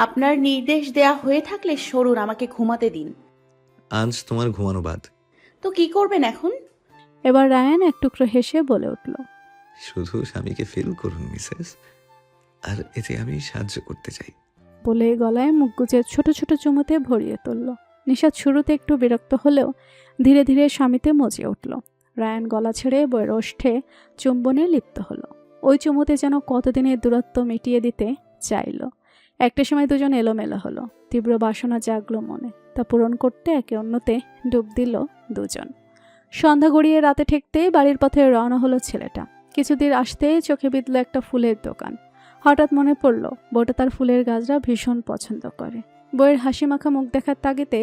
আপনার নির্দেশ দেয়া হয়ে থাকলে সরুন, আমাকে ঘুমাতে দিন। আজ তোমার ঘুমানো বাদ। তো কি করবেন এখন? এবার রায়ান এক টুকরো হেসে বলে উঠল। শুধু স্বামীকে ফিল করুন মিসেস, আর এতে আমি সাহায্য করতে চাই। বলে গলায় মুখ গুজে ছোট ছোট চুমুতে ভরিয়ে তুলল। নিশাদ শুরুতে একটু বিরক্ত হলেও ধীরে ধীরে স্বামীতে মজে উঠল। রায়ান গলা ছেড়ে বইয়ের ওষ্ঠে চুম্বনে লিপ্ত হলো। ওই চুমুতে যেন কতদিনের দূরত্ব মিটিয়ে দিতে চাইল। একটা সময় দুজন এলোমেলো হলো। তীব্র বাসনা জাগলো মনে, তা পূরণ করতে একে অন্যতে ডুব দিল দুজন। সন্ধ্যা গড়িয়ে রাতে ঠেকতেই বাড়ির পথে রওনা হলো ছেলেটা। কিছুদিন আসতেই চোখে বিঁধল একটা ফুলের দোকান। হঠাৎ মনে পড়ল বউটা তার ফুলের গাছরা ভীষণ পছন্দ করে। বইয়ের হাসি মাখা মুখ দেখার তাগিদে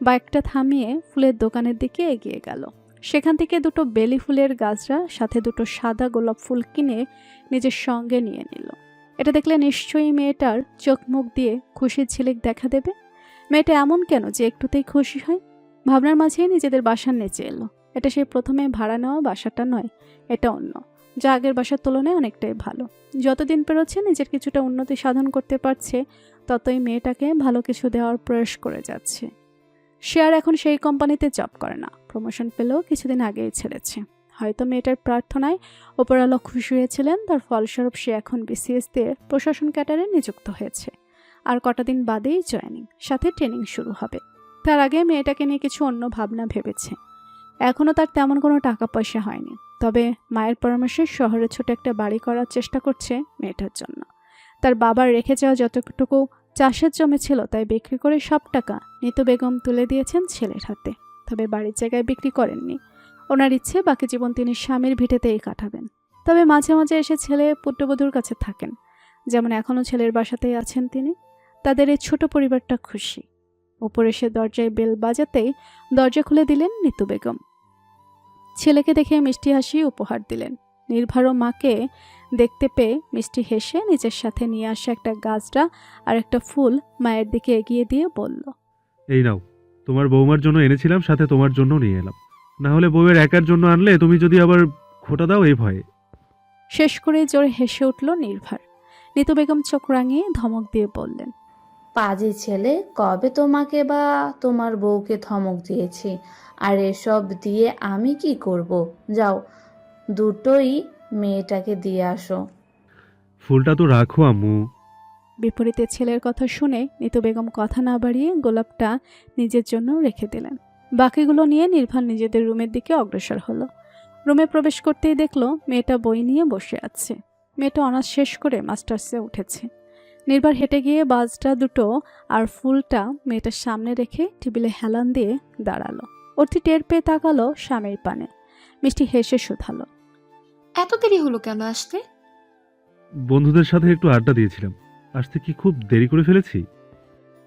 বাইকটা থামিয়ে ফুলের দোকানের দিকে এগিয়ে গেল। সেখান থেকে দুটো বেলি ফুলের গাছরা সাথে দুটো সাদা গোলাপ ফুল কিনে নিজের সঙ্গে নিয়ে নিল। এটা দেখলে নিশ্চয়ই মেয়েটার চোখ মুখ দিয়ে খুশির ঝিলিক দেখা দেবে। মেয়েটা এমন কেন যে একটুতেই খুশি হয়? ভাবনার মাঝেই নিজেদের বাসার নিচে এলো। এটা সেই প্রথমে ভাড়া নেওয়া বাসাটা নয়, এটা অন্য, যা আগের বাসার তুলনায় অনেকটাই ভালো। যতদিন পেরোচ্ছে নিজের কিছুটা উন্নতি সাধন করতে পারছে, ততই মেয়েটাকে ভালো কিছু দেওয়ার প্রয়াস করে যাচ্ছে। সে আর এখন সেই কোম্পানিতে জব করে না, প্রমোশন পেলেও কিছুদিন আগেই ছেড়েছে। হয়তো মেয়েটার প্রার্থনায় ওপরওয়ালা খুশি হয়েছিলেন, তার ফলস্বরূপ সে এখন বিসিএস দিয়ে প্রশাসন ক্যাডারে নিযুক্ত হয়েছে। আর কটা দিন বাদেই জয়েনিং, সাথে ট্রেনিং শুরু হবে। তার আগে মেয়েটাকে নিয়ে কিছু অন্য ভাবনা ভেবেছে। এখনও তার তেমন কোনো টাকা পয়সা হয়নি, তবে মায়ের পরামর্শে শহরে ছোট একটা বাড়ি করার চেষ্টা করছে মেয়েটার জন্য। তার বাবার রেখে যাওয়া যতটুকু চাষের জমি ছিল তাই বিক্রি করে সব টাকা নিতু বেগম তুলে দিয়েছেন ছেলের হাতে। তবে বাড়ির জায়গায় বিক্রি করেননি। ওনার ইচ্ছে বাকি জীবন তিনি স্বামীর ভিটেতেই কাটাবেন। তবে মাঝে মাঝে এসে ছেলে পুত্রবধূর কাছে থাকেন, যেমন এখনও ছেলের বাসাতেই আছেন তিনি। তাদের এই ছোট পরিবারটা খুশি। উপরে এসে দরজায় বেল বাজাতেই দরজা খুলে দিলেন নিতু বেগম। ছেলেকে দেখে মিষ্টি হাসি উপহার দিলেন। নির্ভর মাকে দেখতে পেয়ে মিষ্টি হেসে নিজের সাথে নিয়ে আসা একটা গাছটা আর একটা ফুল মায়ের দিকে এগিয়ে দিয়ে বলল, এই নাও, তোমার বৌমার জন্য এনেছিলাম, সাথে তোমার জন্য নিয়ে এলাম। না হলে বউয়ের একার জন্য আনলে তুমি যদি আবার খোটা দাও এই ভয়ে। শেষ করে জোরে হেসে উঠল নির্ভর। নিতু বেগম চোখ রাঙিয়ে ধমক দিয়ে বললেন, পাজি ছেলে, কবে তোমাকে বা তোমার বউকে ধমক দিয়েছি? আর এসব দিয়ে আমি কি করব? যাও, দুটোই মেয়েটাকে দিয়ে আসো। ফুলটা তো রাখো আম্মু। বিপরীতে ছেলের কথা শুনে নিতু বেগম কথা না বাড়িয়ে গোলাপটা নিজের জন্য রেখে দিলেন। বাকিগুলো নিয়ে নির্ভর নিজেদের রুমের দিকে অগ্রসর হলো। রুমে প্রবেশ করতেই দেখলো মেয়েটা বই নিয়ে বসে আছে। মেয়েটা অনার্স শেষ করে মাস্টার্সে উঠেছে। নির্ভর হেঁটে গিয়ে বাজটা দুটো আর ফুলটা মেয়েটার সামনে রেখে টেবিলে হেলান দিয়ে দাঁড়ালো। অর্থি টের পেয়ে তাকালো স্বামীর পানে। মিষ্টি হেসে শুধালো, এত দেরি হলো কেন আসতে? বন্ধুদের সাথে একটু আড্ডা দিয়েছিলাম। আসতে কি খুব দেরি করে ফেলেছি?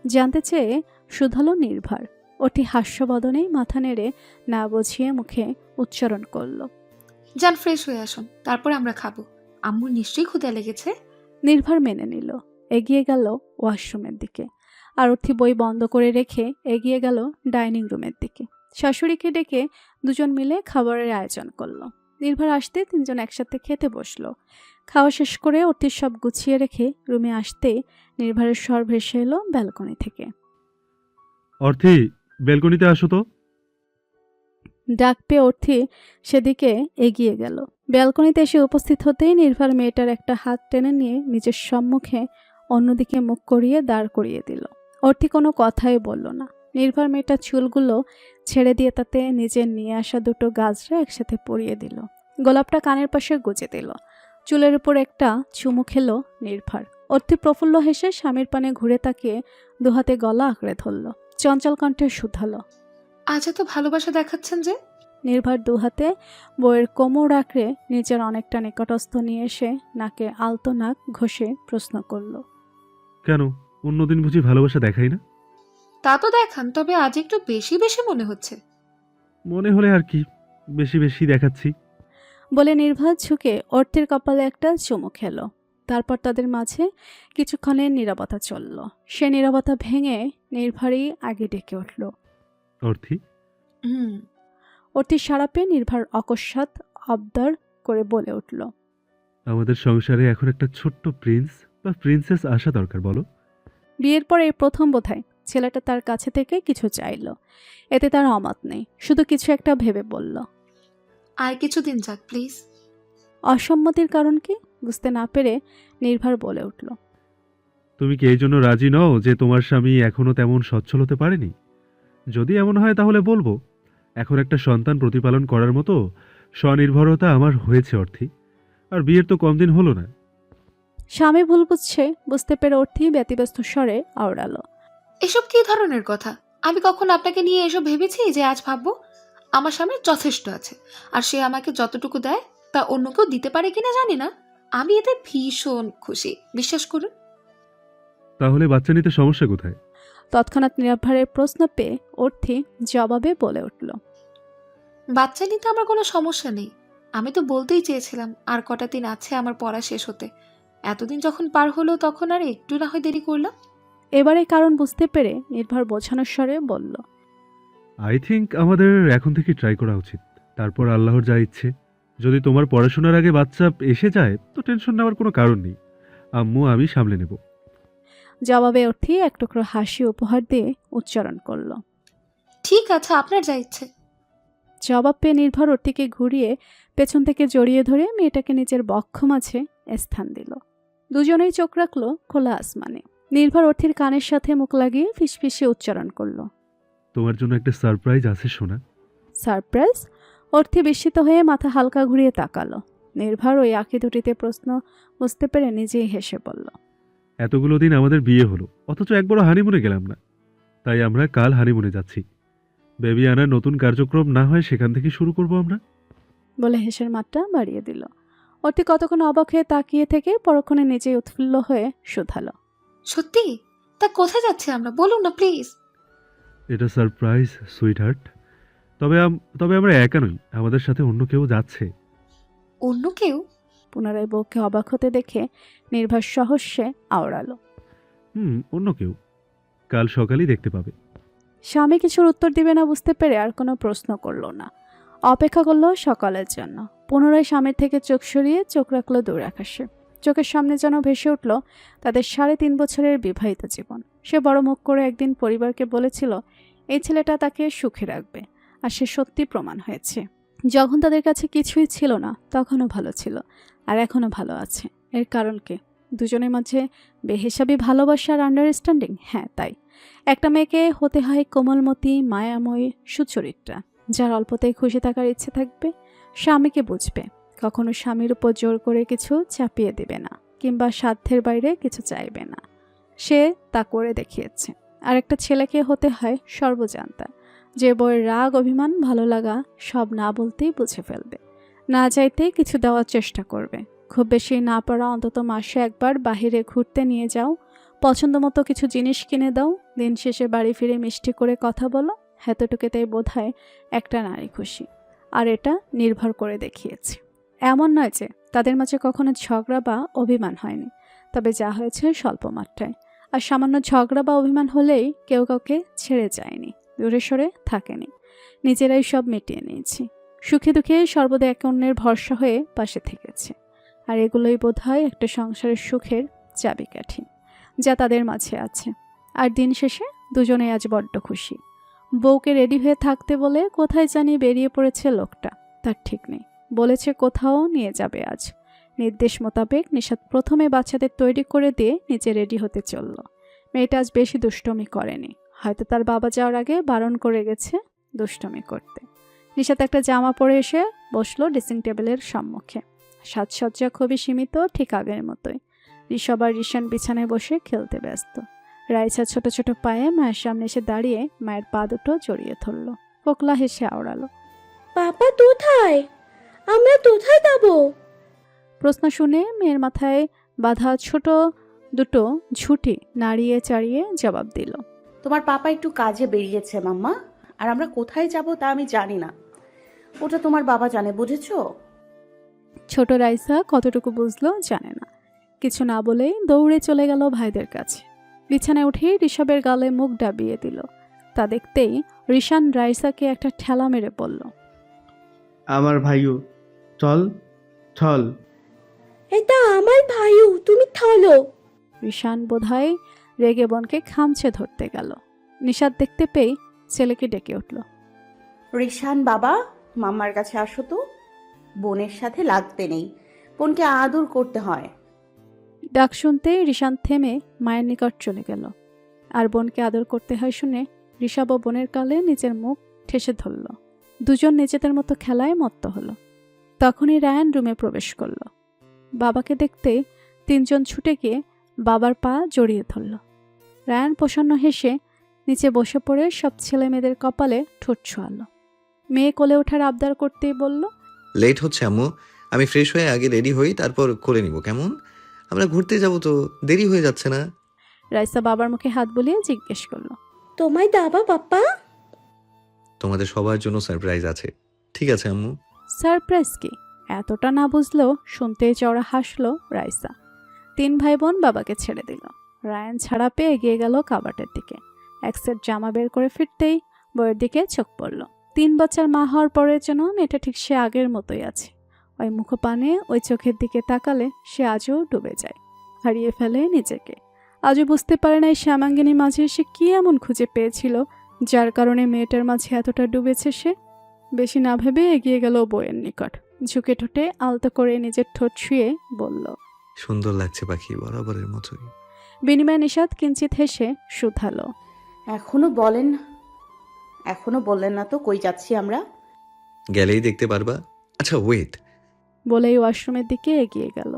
জানতে চেয়ে শুধালো নির্ভর। অতি হাস্যবদনেই মাথা নেড়ে না বুঝিয়ে মুখে উচ্চারণ করল। যান, ফ্রেশ হয়ে আসুন, তারপর আমরা খাবো। আম্মুর নিশ্চয়ই ক্ষুধা লেগেছে। নির্ভর মেনে নিল। এগিয়ে গেল ওয়াশরুমের দিকে। আর অর্থি বই বন্ধ করে রেখে এগিয়ে গেল ডাইনিং রুমের দিকে। শাশুড়িকে ডেকে দুজন মিলে খাবারের আয়োজন করলো। নির্ভর আসতে তিনজন একসাথে খেতে বসলো। খাওয়া শেষ করে অর্থির সব গুছিয়ে রেখে রুমে আসতে নির্ভরের স্বর ভেসে এলো ব্যালকনি থেকে। অর্থি, বেলকনিতে আসো তো। ডাক পেয়ে অর্থি সেদিকে এগিয়ে গেল। ব্যালকনিতে এসে উপস্থিত হতেই নির্ভর মেয়েটার একটা হাত টেনে নিয়ে নিজের সম্মুখে অন্যদিকে মুখ করিয়ে দাঁড় করিয়ে দিল। অর্থি কোনো কথাই বলল না। নির্ভর মেয়েটার চুলগুলো ছেড়ে দিয়ে তাতে নিজের নিয়ে আসা দুটো গাছরা একসাথে পরিয়ে দিল। গোলাপটা কানের পাশে গুজে দিল। চুলের উপর একটা চুমু খেলো নির্ভর। অর্থি প্রফুল্ল হেসে স্বামীর পানে ঘুরে তাকিয়ে দুহাতে গলা আঁকড়ে ধরল। চঞ্চল কণ্ঠে শুধালো, আজ এত ভালোবাসা দেখাচ্ছেন যে? নির্ভর দুহাতে বইয়ের কোমর আঁকড়ে নিজের অনেকটা নিকটস্থ নিয়ে এসে নাকে আলতো নাক ঘষে প্রশ্ন করল, কেন, অন্যদিন বুঝি ভালোবাসা দেখাই না? তা তো দেখান, তবে আজ একটু বেশি বেশি মনে হচ্ছে। মনে হলে আর কি, বেশি বেশি দেখাচ্ছি। বলে নির্ভর ঝুঁকে অর্থের কপালে একটা চুমু খেলো। তারপর তাদের মাঝে কিছুক্ষণের নীরবতা চলল। সে নীরবতা ভেঙে নির্ভরই আগে ডেকে উঠল। অর্থি। হুম। অর্থির সাড়া পেয়ে নির্ভর অকস্মাৎ আবদার করে বলে উঠল, আমাদের সংসারে এখন একটা ছোট্ট প্রিন্স বা প্রিন্সেস আসা দরকার, বলো। বিয়ের পর এই প্রথম বোধহয় ছেলেটা তার কাছে থেকে কিছু চাইলো। এতে তার অমত নেই, শুধু কিছু একটা ভেবে বলল। আর কিছুদিন যাক প্লিজ। অসম্মতির কারণ কি বুঝতে না পেরে নির্ভর বলে উঠল। তুমি কি এই জন্য রাজি নও যে তোমার স্বামী এখনো তেমন সচ্ছল হতে পারেনি? যদি এমন হয় তাহলে বলবো, এখন একটা সন্তান প্রতিপালন করার মতো স্বনির্ভরতা আমার হয়েছে অর্থী। আর বিয়ের তো কম দিন হলো না। স্বামী ভুল বুঝতে পেরে অর্থী ব্যতিব্যস্ত স্বরে আওড়ালো। এসব কি ধরনের কথা? আমি কখন আপনাকে নিয়ে এসব ভেবেছি যে আজ ভাববো? আমার স্বামীর যথেষ্ট আছে, আর সে আমাকে যতটুকু দেয় তা অন্য কেউ দিতে পারে কিনা জানি না। আমি এতে ভীষণ খুশি, বিশ্বাস করুন। তাহলে বাচ্চা নিতে সমস্যা কোথায়? তৎক্ষণাৎ নির্ভরের প্রশ্ন পেয়ে অর্থী জবাবে বলে উঠল। বাচ্চা নিতে আমার কোনো সমস্যা নেই। আমি তো বলতেই চেয়েছিলাম আর কটা দিন আছে আমার পড়া শেষ হতে। এতদিন যখন পার হলো তখন আর একটু না হয় দেরি করলাম। এবারে কারণ বুঝতে পেরে নির্ভর বোঝানোর স্বরে বলল। আই থিঙ্ক আমাদের এখন থেকে ট্রাই করা উচিত, তারপর আল্লাহর যা ইচ্ছে। যদি তোমার পড়াশোনার আগে বাচ্চা এসে যায় তো টেনশন নেওয়ার কোনো কারণ নেই। আম্মু আমি সামলে নেব। জবাবে অর্থী এক টুকরো হাসি উপহার দিয়ে উচ্চারণ করল। ঠিক আছে, আপনার যা ইচ্ছে। জবাব পেয়ে নির্ভর অর্থীকে ঘুরিয়ে পেছন থেকে জড়িয়ে ধরে মেয়েটাকে নিজের বক্ষ মাঝে স্থান দিল। দুজনেই চোখ রাখলো খোলা আসমানে। নির্ভর অর্থীর কানের সাথে মুখ লাগিয়ে ফিসফিসে উচ্চারণ করল। তোমার জন্য একটা সারপ্রাইজ আছে সোনা। সারপ্রাইজ? অর্থী বিস্মিত হয়ে মাথা হালকা ঘুরিয়ে তাকালো। নির্ভর ওই আঁখি দুটিতে প্রশ্ন বুঝতে পেরে নিজেই হেসে বলল। এতগুলো দিন আমাদের বিয়ে হলো, অথচ একবারও হানিমুনে গেলাম না। তাই আমরা কাল হানিমুনে যাচ্ছি। বেবি আনার নতুন কার্যক্রম না হয় সেখান থেকে শুরু করব আমরা। বলে হেসের মাত্রা বাড়িয়ে দিল। অর্থী কতক্ষণ অবাক হয়ে তাকিয়ে থেকে পরক্ষণে নিজেই উৎফুল্ল হয়ে শুধালো। সত্যি? তা কোথায় যাচ্ছে আমরা, বলুন না প্লিজ। এটা সারপ্রাইজ সুইট হার্ট। তবে আমরা একা নই, আমাদের সাথে অন্য কেউ যাচ্ছে। অন্য কেউ? পুনরায় বউকে অবাক হতে দেখে নির্ভর সহস্যে আওড়ালো। অন্য কেউ। কাল সকালেই দেখতে পাবে। স্বামী কিছুর উত্তর দিবে না বুঝতে পেরে আর কোনো প্রশ্ন করল না। অপেক্ষা করলো সকালের জন্য। পুনরায় স্বামীর থেকে চোখ সরিয়ে চোখ রাখলো দূর আকাশে। চোখের সামনে যেন ভেসে উঠল তাদের 3.5 বছরের বিবাহিত জীবন। সে বড় মুখ করে একদিন পরিবারকে বলেছিল এই ছেলেটা তাকে সুখে রাখবে, আর সে সত্যি প্রমাণ হয়েছে। যখন তাদের কাছে কিছুই ছিল না তখনও ভালো ছিল, আর এখনও ভালো আছে। এর কারণ কি? দুজনের মাঝে বেহিসাবি ভালোবাসা আর আন্ডারস্ট্যান্ডিং। হ্যাঁ, তাই একটা মেয়েকে হতে হয় কোমলমতি, মায়াময়ী, সুচরিত্রা, যার অল্পতেই খুশি থাকার ইচ্ছে থাকবে, স্বামীকে বুঝবে, কখনো স্বামীর উপর জোর করে কিছু চাপিয়ে দেবে না, কিংবা সাধ্যের বাইরে কিছু চাইবে না। সে তা করে দেখিয়েছে। আর একটা ছেলেকে হতে হয় সর্বজান্তা, যে বইয়ের রাগ, অভিমান, ভালো লাগা সব না বলতেই বুঝে ফেলবে, না চাইতেই কিছু দেওয়ার চেষ্টা করবে। খুব বেশি না পারা অন্তত মাসে একবার বাহিরে ঘুরতে নিয়ে যাও, পছন্দ মতো কিছু জিনিস কিনে দাও, দিন শেষে বাড়ি ফিরে মিষ্টি করে কথা বলো। এতটুকুতেই বোধহয় একটা নারী খুশি। আর এটা নির্ভর করে দেখিয়েছে। এমন নয় যে তাদের মাঝে কখনো ঝগড়া বা অভিমান হয়নি, তবে যা হয়েছে স্বল্প মাত্রায়। আর সামান্য ঝগড়া বা অভিমান হলেই কেউ কাউকে ছেড়ে যায়নি, দূরে সরে থাকেনি, নিজেরাই সব মিটিয়ে নিয়েছি। সুখে দুঃখে সর্বদা একে অন্যের ভরসা হয়ে পাশে থেকেছে। আর এগুলোই বোধহয় একটা সংসারের সুখের চাবিকাঠি যা তাদের মাঝে আছে। আর দিন শেষে দুজনেই আজ বড্ড খুশি। বউকে রেডি হয়ে থাকতে বলে কোথায় জানি বেরিয়ে পড়েছে লোকটা, তার ঠিক নেই। বলেছে কোথাও নিয়ে যাবে আজ। নির্দেশ মোতাবেক নিশাত প্রথমে বাচ্চাদের তৈরি করে দিয়ে নিজে রেডি হতে চলল। মেয়েটা আজ বেশি দুষ্টমি করেনি, হয়তো তার বাবা যাওয়ার আগে বারণ করে গেছে দুষ্টমি করতে। নিশাত একটা জামা পরে এসে বসলো ড্রেসিং টেবিলের সম্মুখে। সাজসজ্জা খুবই সীমিত, ঠিক আগের মতোই। ঋষভ আর ঋষান বিছানায় বসে খেলতে ব্যস্ত। রাইসা ছোট ছোট পায়ে মায়ের সামনে এসে দাঁড়িয়ে মায়ের পা দুটো জড়িয়ে ধরল। ফোকলা হেসে আওড়ালো। পাপা কোথায়? আমরা কোথায় যাব? প্রশ্ন শুনে মেয়ের মাথায় বাঁধা ছোট দুটো ঝুঁটি নাড়িয়ে চাড়িয়ে জবাব দিল। তোমার পাপা একটু কাজে বেরিয়েছে মাম্মা, আর আমরা কোথায় যাব তা আমি জানি না, ওটা তোমার বাবা জানে, বুঝেছো? ছোট রাইসা কতটুকু বুঝলো জানে না। কিছু না বলেই দৌড়ে চলে গেল ভাইদের কাছে। বিছানায় উঠেই ঋষভের গালে মুখ ডাবিয়ে দিল। তা দেখতেই ঋষান রাইসাকে একটা ঠেলা মেরে বলল, আমার ভাইও, চল চল। এটা আমার ভাইও, তুমি থলো। ঋষান বোধহয় রেগে বোনকে খামছে ধরতে গেল। নিশাদ দেখতে পেয়ে ছেলেকে ডেকে উঠল। রিশান বাবা, মাম্মার কাছে আসো তো। বোনের সাথে লাগতে নেই, বোনকে আদর করতে হয়। ডাক শুনতেই রিশান থেমে মায়ের নিকট চলে গেল। আর বোনকে আদর করতে হয় শুনে ঋষাব ও বোনের কালে নিজের মুখ ঠেসে ধরল। দুজন নিজেদের মতো খেলায় মত্ত হলো। তখনই রায়ান রুমে প্রবেশ করল। বাবাকে দেখতে তিনজন ছুটে গিয়ে বাবার পা জড়িয়ে ধরল। রায়ান প্রসন্ন হেসে নিচে বসে পড়ে সব ছেলে মেয়েদের কপালে ঠোঁট ছোঁয়ালো। মেয়ে কোলে ওঠার আবদার করতেই বলল, লেট হচ্ছে আম্মু, আমি ফ্রেশ হয়ে আগে রেডি হই, তারপর করে নিব কেমন? আমরা ঘুরতে যাব তো, দেরি হয়ে যাচ্ছে না? রাইসা বাবার মুখে হাত বুলিয়ে জিজ্ঞেস করল। তোমায় দাবা পাপ্পা? তোমাদের সবার জন্য সারপ্রাইজ আছে। ঠিক আছে আম্মু। সারপ্রাইজ কি? এতটা না বুঝলেও শুনতেই চওড়া হাসলো রাইসা। তিন ভাই বোন বাবাকে ছেড়ে দিল। রায়ান ছাড়া পেয়ে এগিয়ে গেল কাবাটের দিকে। এক সেট জামা বের করে ফিরতেই বইয়ের দিকে চোখ পড়ল। 3 বাচ্চার মা হওয়ার পরে যেন মেয়েটা ঠিক সে আগের মতোই আছে। ওই মুখপানে ওই চোখের দিকে তাকালে সে আজও ডুবে যায়, হারিয়ে ফেলে নিজেকে। আজও বুঝতে পারে না এই শ্যামাঙ্গিনীর মাঝে সে কি এমন খুঁজে পেয়েছিল যার কারণে মেয়েটার মাঝে এতটা ডুবেছে সে। বেশি না ভেবে এগিয়ে গেল বইয়ের নিকট। ঝুঁকে ঠোঁটে আলতো করে নিজের ঠোঁট ছুঁয়ে বলল, সুন্দর লাগছে পাখি, বরাবরের মতোই। বিনিময়ে নিষাদ কিঞ্চিত হেসে শুধালো, এখনো বললেন না তো কই যাচ্ছি আমরা? গেলেই দেখতে পারবা। আচ্ছা ওয়েট। বলেই ওয়াশরুমের দিকে এগিয়ে গেল।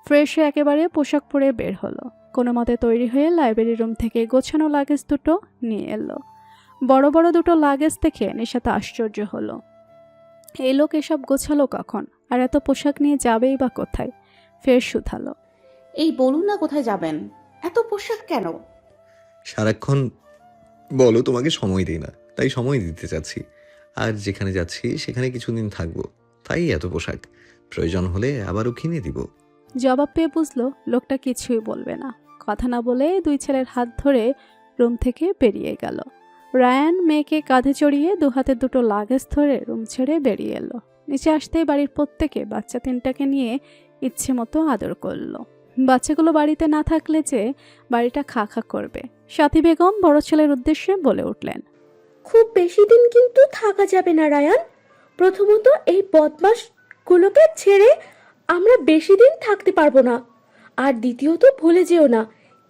ফ্রেশ হয়ে একেবারে পোশাক পরে বের হলো। কোনো মতে তৈরি হয়ে লাইব্রেরি রুম থেকে গোছানো লাগেজ দুটো নিয়ে এলো। বড় বড় দুটো লাগেজ দেখে নিশাত আশ্চর্য হলো। এই লোক এসব গোছালো কখন, আর এত পোশাক নিয়ে যাবেই বা কোথায়? ফের শুধালো, এই বলুন না কোথায় যাবেন, এত পোশাক কেন? সারাক্ষণ বলো তোমাকে সময় দিই না, তাই সময় দিতে চাচ্ছি। আর যেখানে যাচ্ছি সেখানে কিছুদিন থাকবো, তাই এত পোশাক। প্রয়োজন হলে আবারও কিনে দিব। জবাব পেয়ে বুঝলো লোকটা কিছুই বলবে না। কথা না বলে দুই ছেলের হাত ধরে রুম থেকে বেরিয়ে গেল। রায়ান মেয়েকে কাঁধে চড়িয়ে দু হাতে দুটো লাগেজ ধরে রুম ছেড়ে বেরিয়ে এলো। নিচে আসতেই বাড়ির প্রত্যেকে বাচ্চা তিনটাকে নিয়ে ইচ্ছে মতো আদর করলো। বাচ্চাগুলো বাড়িতে না থাকলে যে বাড়িটা খা খা করবে। সাথী বেগম বড় ছেলের উদ্দেশ্যে বলে উঠলেন, খুব বেশি দিন কিন্তু থাকা যাবে না রায়ান। প্রথমত এই বদমাশগুলোকে ছেড়ে আমরা বেশি দিন থাকতে পারবো না। আর দ্বিতীয়ত ভুলে যেও না,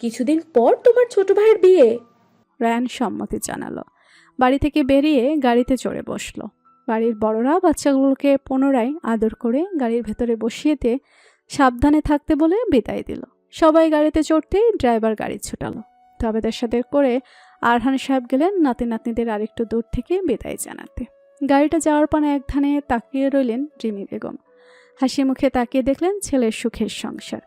কিছুদিন পর তোমার ছোট ভাইয়ের বিয়ে। রায়ান সম্মতি জানালো। বাড়ি থেকে বেরিয়ে গাড়িতে চড়ে বসলো। বাড়ির বড়রা বাচ্চাগুলোকে পুনরায় আদর করে গাড়ির ভেতরে বসিয়ে দিয়ে সাবধানে থাকতে বলে বিদায় দিল। সবাই গাড়িতে চড়তেই ড্রাইভার গাড়ি ছুটালো। তবে তার সাথে করে আরহান সাহেব গেলেন নাতি নাতনিদের আরেকটু দূর থেকে বিদায় জানাতে। গাড়িটা যাওয়ার পর এক ধানে তাকিয়ে রইলেন রিমি বেগম। হাসি মুখে তাকিয়ে দেখলেন ছেলের সুখের সংসার।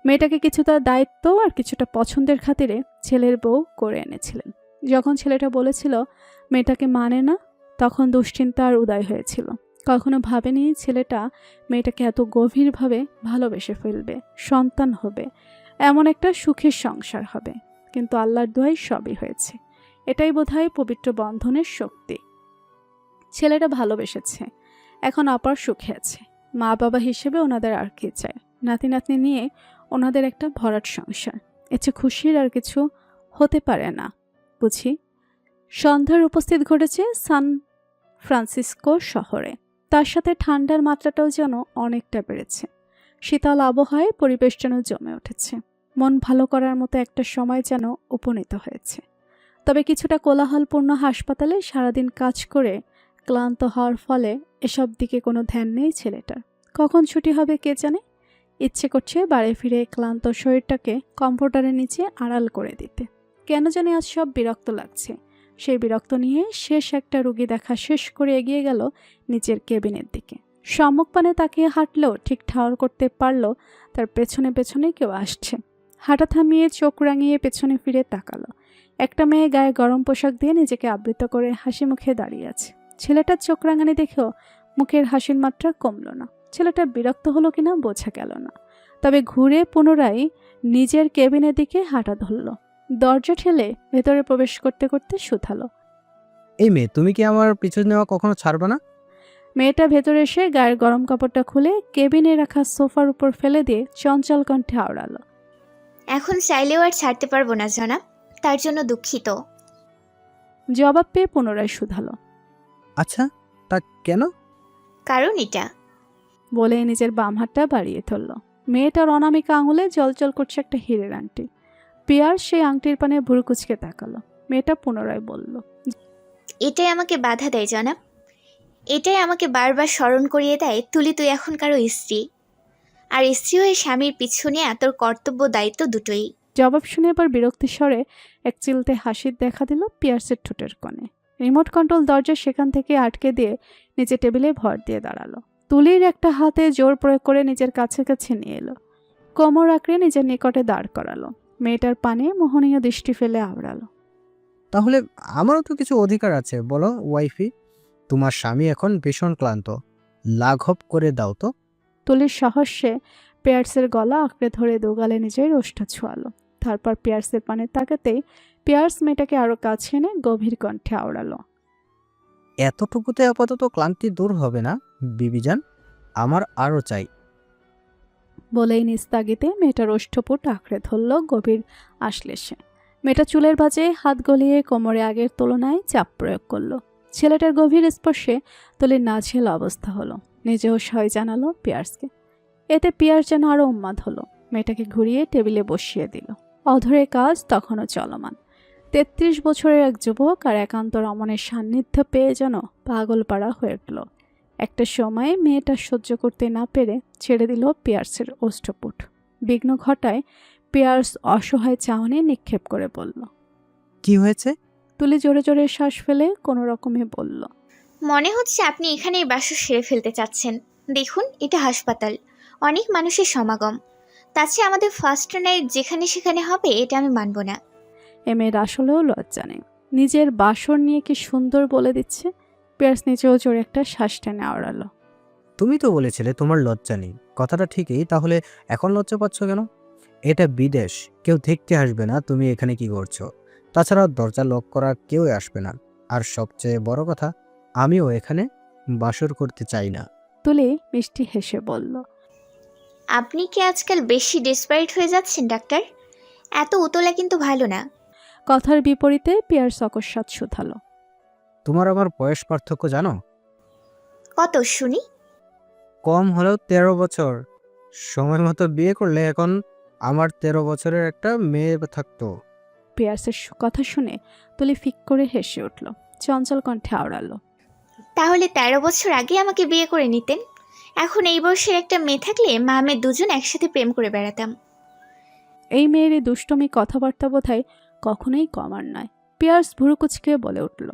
মেয়েটাকে কিছুটা দায়িত্ব আর কিছুটা পছন্দের খাতিরে ছেলের বউ করে এনেছিলেন। যখন ছেলেটা বলেছিল মেয়েটাকে মানে না, তখন দুশ্চিন্তার উদয় হয়েছিল। কখনো ভাবেনি ছেলেটা মেয়েটাকে এত গভীরভাবে ভালোবেসে ফেলবে, সন্তান হবে, এমন একটা সুখের সংসার হবে। কিন্তু আল্লাহর দোয়ায় সবই হয়েছে। এটাই বোধহয় পবিত্র বন্ধনের শক্তি। ছেলেটা ভালোবেসেছে, এখন অপার সুখে আছে। মা বাবা হিসেবে ওনাদের আর কি চায়? নাতি নাতনি নিয়ে ওনাদের একটা ভরাট সংসার। এর চেয়ে খুশির আর কিছু হতে পারে না বুঝি। সন্ধ্যার উপস্থিত ঘটেছে সান ফ্রান্সিসকো শহরে। তার সাথে ঠান্ডার মাত্রাটাও যেন অনেকটা বেড়েছে। শীতল আবহাওয়ায় পরিবেশ যেন জমে উঠেছে। মন ভালো করার মতো একটা সময় যেন উপনীত হয়েছে। তবে কিছুটা কোলাহলপূর্ণ হাসপাতালে সারাদিন কাজ করে ক্লান্ত হওয়ার ফলে এসব দিকে কোনো ধ্যান নেই ছেলেটার। কখন ছুটি হবে কে জানে। ইচ্ছে করছে বাড়ি ফিরে ক্লান্ত শরীরটাকে কম্পিউটারের নিচে আড়াল করে দিতে। কেন জানি আজ সব বিরক্ত লাগছে। সেই বিরক্ত নিয়ে শেষ একটা রুগী দেখা শেষ করে এগিয়ে গেল নিজের কেবিনের দিকে। সম্মুখপানে তাকিয়ে হাঁটলেও ঠিক ঠাওর করতে পারল তার পেছনে পেছনে কেউ আসছে। হাঁটা থামিয়ে চোখ রাঙিয়ে পেছনে ফিরে তাকালো। একটা মেয়ে গায়ে গরম পোশাক দিয়ে নিজেকে আবৃত করে হাসি মুখে দাঁড়িয়ে আছে। ছেলেটার চোখ রাঙানি দেখেও মুখের হাসির মাত্রা কমল না। ছেলেটা বিরক্ত হলো কিনা বোঝা গেল না। তবে ঘুরে পুনরায় নিজের কেবিনের দিকে হাঁটা ধরল। দরজা ঠেলে ভেতরে প্রবেশ করতে করতে শুধালো, এই মেয়ে, তুমি কি আমার পিছু নেওয়া কখনো ছাড়বে না? মেয়েটা ভেতরে এসে গায়ের গরম কাপড়টা খুলে কেবিনে রাখা সোফার উপর ফেলে দিয়ে চঞ্চল কণ্ঠে আওড়ালো, এখন চাইলেও আর ছাড়তে পারবো না জনাব, তার জন্য দুঃখিত। জবাব পেয়ে পুনরায় শুধালো। আচ্ছা, তা কেন? কারণ এটা। বলে নিজের বাম হাতটা বাড়িয়ে ধরল। মেয়েটার অনামিকা আঙুলে জলজল করছে একটা হীরের আংটি। পিয়ার্স সেই আংটির পানে ভুরু কুচকে তাকালো। মেয়েটা পুনরায় বলল, এটাই আমাকে বাধা দেয় জনাব, এটাই আমাকে বারবার স্মরণ করিয়ে দেয় তুলি তুই এখন কারো স্ত্রী, আর স্ত্রী হয়ে স্বামীর পিছনে তোর কর্তব্য দায়িত্ব দুটোই। জবাব শুনে এবার বিরক্তির স্বরে এক চিলতে হাসির দেখা দিল পিয়ার্সের ঠোঁটের কোণে। রিমোট কন্ট্রোল দরজা সেখান থেকে আটকে দিয়ে নিচে টেবিলে ভর দিয়ে দাঁড়ালো। তুলির একটা হাতে জোর প্রয়োগ করে নিজের কাছে কাছে নিয়ে এলো। কোমর আঁকড়ে নিজের নিকটে দাঁড় করালো। মেয়েটার পানে মোহনীয় দৃষ্টি ফেলে আওড়ালো। তাহলে আমারও তো কিছু অধিকার আছে, বলো ওয়াইফি। তোমার স্বামী এখন ভীষণ ক্লান্ত, লাঘব করে দাও তো। তুলির সাহসে পিয়ার্সের গলা আঁকড়ে ধরে দোগালে নিজের ওষ্ঠ ছোঁয়ালো। তারপর পিয়ার্সের পানে তাকাতেই পিয়ার্স মেয়েটাকে আরো কাছে এনে গভীর কণ্ঠে আওড়ালো। এতটুকুতে আপাতত ক্লান্তি দূর হবে না বিবিজান, আমার আরও চাই। বলেই নিস্তাগিতে মেয়েটার ওষ্ঠপুট আঁকড়ে ধরল গভীর আশ্লেষে। মেয়েটা চুলের ভাঁজে হাত গলিয়ে কোমরে আগের তুলনায় চাপ প্রয়োগ করলো। ছেলেটার গভীর স্পর্শে তুলির নাজেহাল অবস্থা হলো। নিজেও সয় জানালো পিয়ার্সকে। এতে পিয়ার্স যেন আরো উন্মাদ হলো। মেয়েটাকে ঘুরিয়ে টেবিলে বসিয়ে দিল। অধরে কাজ তখনও চলমান। ৩৩ বছরের এক যুবক আর একান্ত রমণের সান্নিধ্য পেয়ে যেন পাগল পাড়া হয়ে উঠল। একটা সময় মেয়েটা সহ্য করতে না পেরে ছেড়ে দিল পিয়ার্সের ওষ্ঠপুট। বিঘ্ন ঘটায় পিয়ার্স অসহায় চাহনি নিক্ষেপ করে বলল, কি হয়েছে? তুলি জোরে জোরে শ্বাস ফেলে কোনো রকমে বলল, মনে হচ্ছে আপনি এখানেই বাসর সেরে ফেলতে চাচ্ছেন। দেখুন, এটা হাসপাতাল, অনেক মানুষের সমাগম। তাছাড়া আমাদের ফার্স্ট নাইট যেখানে সেখানে হবে, এটা আমি মানব না। মেয়ের আসলেও লজ্জা নেই। নিজের বাসর নিয়ে কি সুন্দর বলে দিচ্ছে। পিয়ার্স নিচেও জোরে একটা শ্বাস টেনে আওড়ালো। তুমি তো বলেছিলে তোমার লজ্জা নেই, কথাটা ঠিকই, তাহলে এখন লজ্জা পাচ্ছ কেন? এটা বিদেশ, কেউ দেখতে আসবে না তুমি এখানে কি করছো। তাছাড়া দরজা লক করা কেউ আসবে না। আর সবচেয়ে বড় কথা, আমিও এখানে বাসর করতে চাই না। তুলি মিষ্টি হেসে বলল, আপনি কি আজকাল বেশি ডেসপারেট হয়ে যাচ্ছেন ডাক্তার? এত উতলা কিন্তু ভালো না। কথার বিপরীতে পিয়ার্স অকস্মাৎ শুধালো, তোমার আমার বয়স পার্থক্য জানো? কত শুনি? কম হলেও 13 বছর। সময় মতো বিয়ে করলে এখন আমার 13 বছরের একটা মেয়ে থাকতো। পিয়ার্সের কথা শুনে তুলি ফিক করে হেসে উঠল। চঞ্চল কণ্ঠে আওড়ালো, তাহলে 13 বছর আগে আমাকে বিয়ে করে নিতেন। এখন এই বয়সের একটা মেয়ে থাকলে মা আমি দুজন একসাথে প্রেম করে বেড়াতাম। এই মেয়ের এই দুষ্টমি কথাবার্তা বোধহয় কখনোই কমার নয়। পিয়ার্স ভুরু কুচকে বলে উঠল,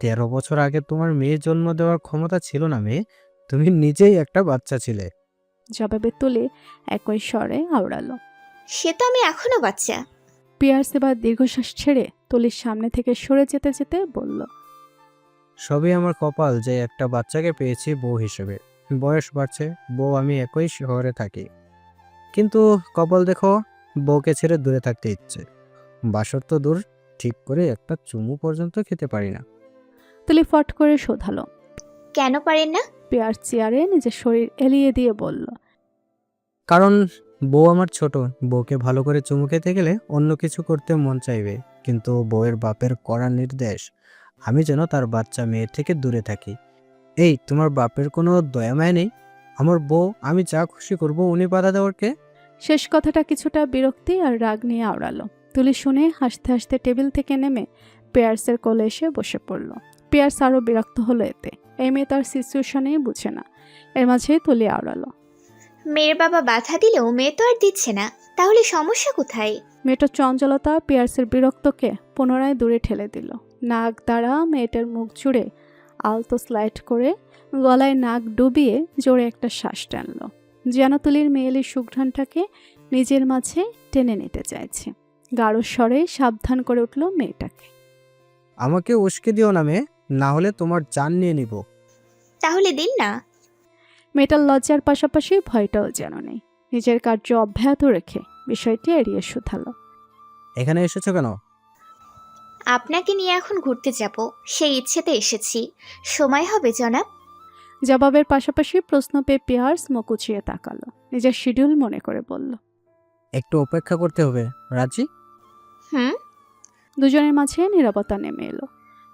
13 বছর আগে তোমার মেয়ে জন্ম দেওয়ার ক্ষমতা ছিল না মেয়ে, তুমি নিজেই একটা বাচ্চা ছিলে। জবাবে তুলি একই স্বরে আওড়ালো। সে তো আমি এখনো বাচ্চা। পিয়ার্স এবার দীর্ঘশ্বাস ছেড়ে তুলির সামনে থেকে সরে যেতে যেতে বলল, সবই আমার কপাল যে একটা বাচ্চাকে পেয়েছি বউ হিসেবে। বয়স বাড়ছে, বউ আমি একই শহরে থাকি, কিন্তু কপাল দেখো, বউকে ছেড়ে দূরে থাকতে ইচ্ছে। বাসর তো দূর, ঠিক করে একটা চুমু পর্যন্ত খেতে পারি না। তুলি ফট করে শোধালো। কেন পারেন না? পিয়ার্স চেয়ারে নিজের শরীর এলিয়ে দিয়ে বলল, কারণ বউ আমার ছোট, বউকে ভালো করে চুমু খেতে গেলে অন্য কিছু করতে মন চাইবে, কিন্তু বউয়ের বাপের কড়া নির্দেশ আমি যেন তার বাচ্চা মেয়ে থেকে দূরে থাকি। এই তোমার বাপের কোনো দয়া মায়া নেই? আমার বউ, আমি যা খুশি করব, উনি বাধা দেওয়ার কে? শেষ কথাটা কিছুটা বিরক্তি আর রাগ নিয়ে আওড়ালো। তুলি শুনে হাসতে হাসতে টেবিল থেকে নেমে পিয়ার্সের কোলে এসে বসে পড়ল। পিয়ার্স আরও বিরক্ত হলো এতে। এই মেয়ে তার সিচুয়েশনেই বুঝে না। এর মাঝে তুলি আওড়ালো, মেয়ের বাবা বাধা দিলেও মেয়ে তো আর দিচ্ছে না, তাহলে সমস্যা কোথায়? মেয়েটার চঞ্চলতা পিয়ার্সের বিরক্তকে পুনরায় দূরে ঠেলে দিল। নাক দ্বারা মেয়েটার মুখ জুড়ে আলতো স্লাইড করে গলায় নাক ডুবিয়ে জোরে একটা শ্বাস টানল, যেন তুলির মেয়েলি সুঘ্রাণটাকে নিজের মাঝে টেনে নিতে চাইছে। গাঢ় স্বরে সাবধান করে উঠল মেয়েটাকে, আমাকে উস্কে দিও না মেয়ে, না হলে তোমার জান নিয়ে নিব। তাহলে দিন না। মেয়েটার লজ্জার পাশাপাশি ভয়টাও যেন নেই। নিজের কার্য অব্যাহত রেখে বিষয়টি এড়িয়ে শুধালো, এখানে এসেছো কেন? আপনাকে নিয়ে এখন ঘুরতে যাব, সেই ইচ্ছেতে এসেছি। সময় হবে জনাব? জবাবের পাশাপাশি প্রশ্ন পেয়ে পিয়ার্স মুখ উঁচিয়ে তাকালো। নিজের শিডিউল মনে করে বলল, একটু অপেক্ষা করতে হবে, রাজি? হুম। দুজনের মাঝে নীরবতা নেমে এলো।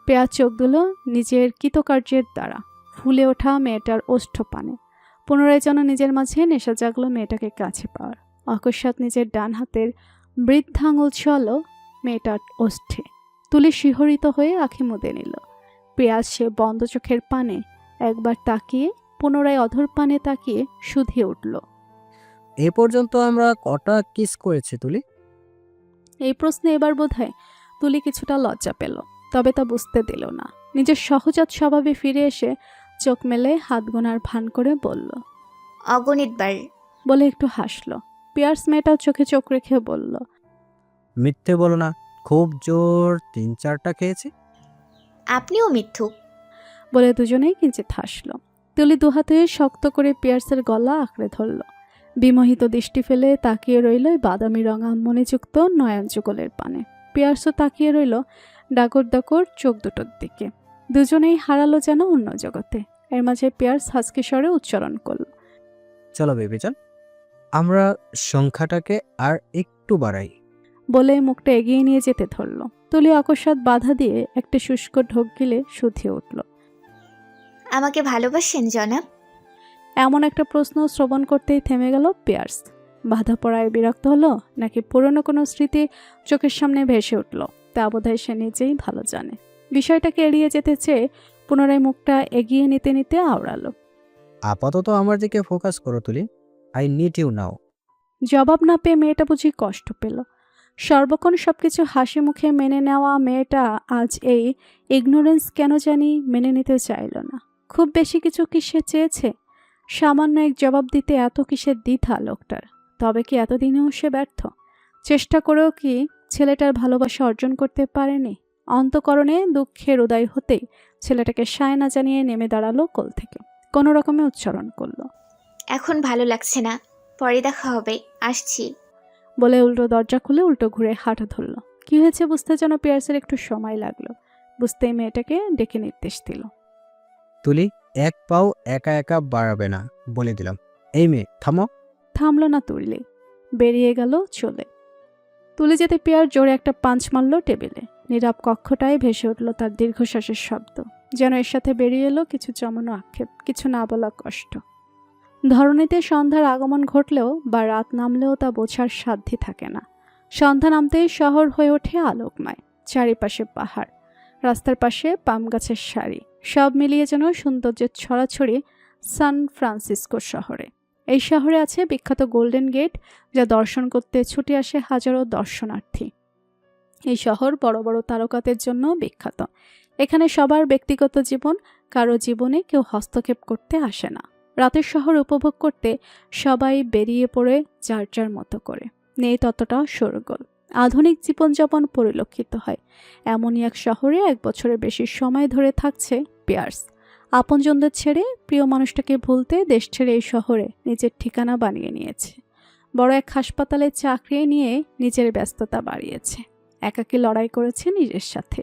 পেঁয়াজ চোখ দিল নিজের কৃতকার্যের দ্বারা ফুলে ওঠা মেয়েটার ওষ্ঠ পানে। পুনরায় যেন নিজের মাঝে নেশা জাগলো মেয়েটাকে কাছে পাওয়ার। অকস্মাৎ নিজের ডান হাতের বৃদ্ধাঙ্গুল ছল মেয়েটার ওষ্ঠে। তুলি শিহরিত হয়ে আঁখি মুদে নিল। পেঁয়াজ সে বন্ধ চোখের পানে একবার তাকিয়ে পুনরায় অধর পানে তাকিয়ে শুধিয়ে উঠল। এ পর্যন্ত আমরা কটা কিস করেছি তুলি? এই প্রশ্নে এবার বোধহয় তুলি কিছুটা লজ্জা পেল, তবে তা বুঝতে দিল না। নিজের সহজাত স্বভাবে ফিরে এসে চোখ মেলে হাত গোনার ভান করে বলল, অগণিত বার। বলে একটু হাসলো। পিয়ার্স মেয়েটাও চোখে চোখ রেখে বলল, মিথ্যে বলো না, খুব জোর 3-4টা খেয়েছি। আপনিও মিথ্যুক। বলে দুজনেই কিঞ্চিত হাসলো। তুলি দুহাতে শক্ত করে পিয়ার্সের গলা আঁকড়ে ধরল। বিমোহিত দৃষ্টি ফেলে তাকিয়ে রইল বাদামি রঙা মণিযুক্ত নয়ন যুগলের পানে। পিয়ার্সও তাকিয়ে রইল ডাগর ডাগর চোখ দুটোর দিকে। দুজনেই হারালো যেন অন্য জগতে। এর মাঝে পিয়ার্স হাসকি স্বরে উচ্চারণ করল, চলো বেবিজান, আমরা সংখ্যাটাকে আর একটু বাড়াই। বলে মুখটা এগিয়ে নিয়ে যেতে ধরল। তুলি অকস্মাৎ বাধা দিয়ে একটা শুষ্ক ঢোক গিলে শুধিয়ে উঠল, আমাকে ভালোবাসেন জনাব? এমন একটা প্রশ্ন শ্রবণ করতেই থেমে গেল পিয়ার্স। বাধা পড়ায় বিরক্ত হলো নাকি পুরনো কোনো স্মৃতি চোখের সামনে ভেসে উঠল তা বোধহয় সে নিজেই ভালো জানে। বিষয়টাকে এড়িয়ে যেতে চেয়ে পুনরায় মুখটা এগিয়ে নিতে নিতে আওড়ালো, আপাতত আমার দিকে ফোকাস করো তুলি, আই নিড ইউ নাও। জবাব না পেয়ে মেয়েটা বুঝি কষ্ট পেল। সর্বক্ষণ সবকিছু হাসি মুখে মেনে নেওয়া মেয়েটা আজ এই ইগনোরেন্স কেন জানি মেনে নিতে চাইল না। খুব বেশি কিছু কি সে চেয়েছে? সামান্য এক জবাব দিতে এত কিসের দ্বিধা লোকটার? তবে কি এতদিনেও সে ব্যর্থ? চেষ্টা করেও কি ছেলেটার ভালোবাসা অর্জন করতে পারেনি? অন্তঃকরণে দুঃখের উদয় হতেই ছেলেটাকে সায় না জানিয়ে নেমে দাঁড়ালো কোল থেকে। কোনো রকমে উচ্চারণ করলো, এখন ভালো লাগছে না, পরে দেখা হবে, আসছি। বলে উল্টো দরজা খুলে উল্টো ঘুরে হাঁটা ধরল। কি হয়েছে বুঝতে যেন পিয়ার্সের একটু সময় লাগলো। বুঝতেই মেয়েটাকে ডেকে নির্দেশ দিল, তুলি, এক পাও একা একা বাড়াবে না, বলে দিলাম। এই মেয়ে থামো। থামলো না তুলি, বেরিয়ে গেল চলে। তুলে যেতে পিয়ার জোরে একটা পাঞ্চ মারল টেবিলে। নীরব কক্ষটায় ভেসে উঠল তার দীর্ঘশ্বাসের শব্দ। যেন এর সাথে বেরিয়ে এলো কিছু জমানো আক্ষেপ, কিছু না বলা কষ্ট। ধরণীতে সন্ধ্যার আগমন ঘটলেও বা রাত নামলেও তা বোঝার সাধ্যই থাকে না। সন্ধ্যা নামতেই শহর হয়ে ওঠে আলোকময়। চারিপাশে পাহাড়, রাস্তার পাশে পাম গাছের সারি, সব মিলিয়ে যেন সৌন্দর্যের ছড়াছড়ি সান ফ্রান্সিসকো শহরে। এই শহরে আছে বিখ্যাত গোল্ডেন গেট, যা দর্শন করতে ছুটে আসে হাজারো দর্শনার্থী। এই শহর বড় বড় তারকাদের জন্য বিখ্যাত। এখানে সবার ব্যক্তিগত জীবন, কারো জীবনে কেউ হস্তক্ষেপ করতে আসে না। রাতের শহর উপভোগ করতে সবাই বেরিয়ে পড়ে যার যার মতো করে। নেই ততটা শোরগোল। আধুনিক জীবনযাপন পরিলক্ষিত হয় এমনই এক শহরে 1 বছরের বেশি সময় ধরে থাকছে পিয়ার্স। আপনজনদের ছেড়ে প্রিয় মানুষটাকে ভুলতে দেশ ছেড়ে এই শহরে নিজের ঠিকানা বানিয়ে নিয়েছে। বড় এক হাসপাতালে চাকরি নিয়ে নিজের ব্যস্ততা বাড়িয়েছে। একাকী লড়াই করেছে নিজের সাথে।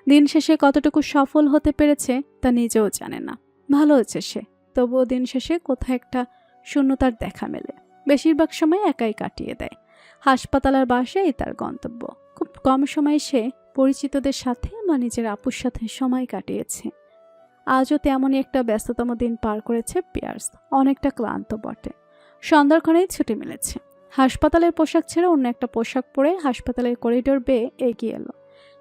দিন শেষে কতটুকু সফল হতে পেরেছে তা নিজেও জানে না। ভালো হয়েছে সে, তবুও দিন শেষে কোথাও একটা শূন্যতার দেখা মেলে। বেশিরভাগ সময় একাই কাটিয়ে দেয়। হাসপাতাল আর বাসায় তার গন্তব্য। খুব কম সময় সে পরিচিতদের সাথে বা নিজের আপুর সাথে সময় কাটিয়েছে। আজও তেমনই একটা ব্যস্ততম দিন পার করেছে পিয়ার্স। অনেকটা ক্লান্ত বটে। সন্ধ্যাক্ষণেই ছুটি মিলেছে। হাসপাতালের পোশাক ছেড়ে অন্য একটা পোশাক পরে হাসপাতালের করিডোর বেয়ে এগিয়ে এলো।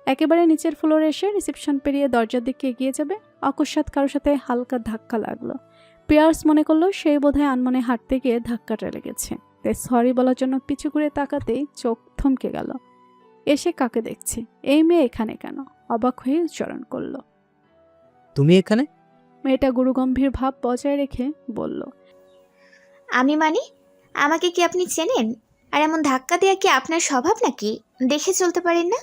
একেবারে নিচের ফ্লোরে এসে রিসেপশন পেরিয়ে দরজার দিকে এগিয়ে যাবে, অকস্মাৎ কারোর সাথে হালকা ধাক্কা লাগলো। পিয়ার্স মনে করলো সেই বোধহয় আনমনে হাঁটতে গিয়ে ধাক্কাটা লেগেছে। তাই সরি বলার জন্য পিছু ঘুরে তাকাতেই চোখ থমকে গেল। এসে কাকে দেখছে? এই মেয়ে এখানে কেন? অবাক হয়ে উচ্চারণ করলো, তুমি এখানে? মেয়েটা গুরুগম্ভীর ভাব বজায় রেখে বলল, আমি মানে? আমাকে কি আপনি চেনেন? আর এমন ধাক্কা দেওয়া কি আপনার স্বভাব নাকি? দেখে চলতে পারেন না?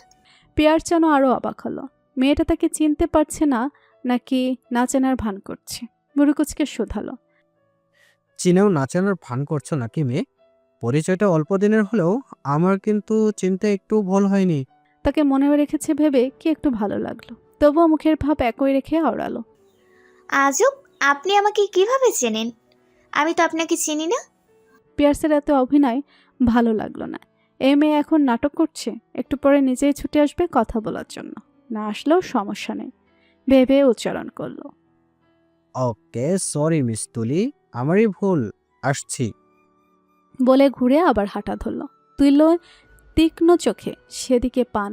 পিয়ার যেন আরও অবাক হলো। মেয়েটা তাকে চিনতে পারছে না নাকি না চেনার ভান করছে। বুড়ুকুচকে শোধালো, চিনেও নাচানোর ভান করছো নাকি মেয়ে? পরিচয়টা অল্প দিনের হলেও আমার কিন্তু চিনতে একটু ভুল হয়নি। তাকে মনে রেখেছে ভেবে কি একটু ভালো লাগলো। তবুও মুখের ভাব একই রেখে আওড়ালো, আজব, আপনি আমাকে কিভাবে চেনেন? আমি তো আপনাকে চিনি না। পিয়ার্সের এত অভিনয় ভালো লাগলো না। এই মেয়ে এখন নাটক করছে, একটু পরে নিজেই ছুটে আসবে কথা বলার জন্য, না আসলেও সমস্যা নেই ভেবে উচ্চারণ করলো। ওকে, সরি মিস তুলি, আমারই ভুল, আসছি। বলে ঘুরে আবার হাঁটা ধরল। তুইল তীক্ষ্ণ চোখে সেদিকে পান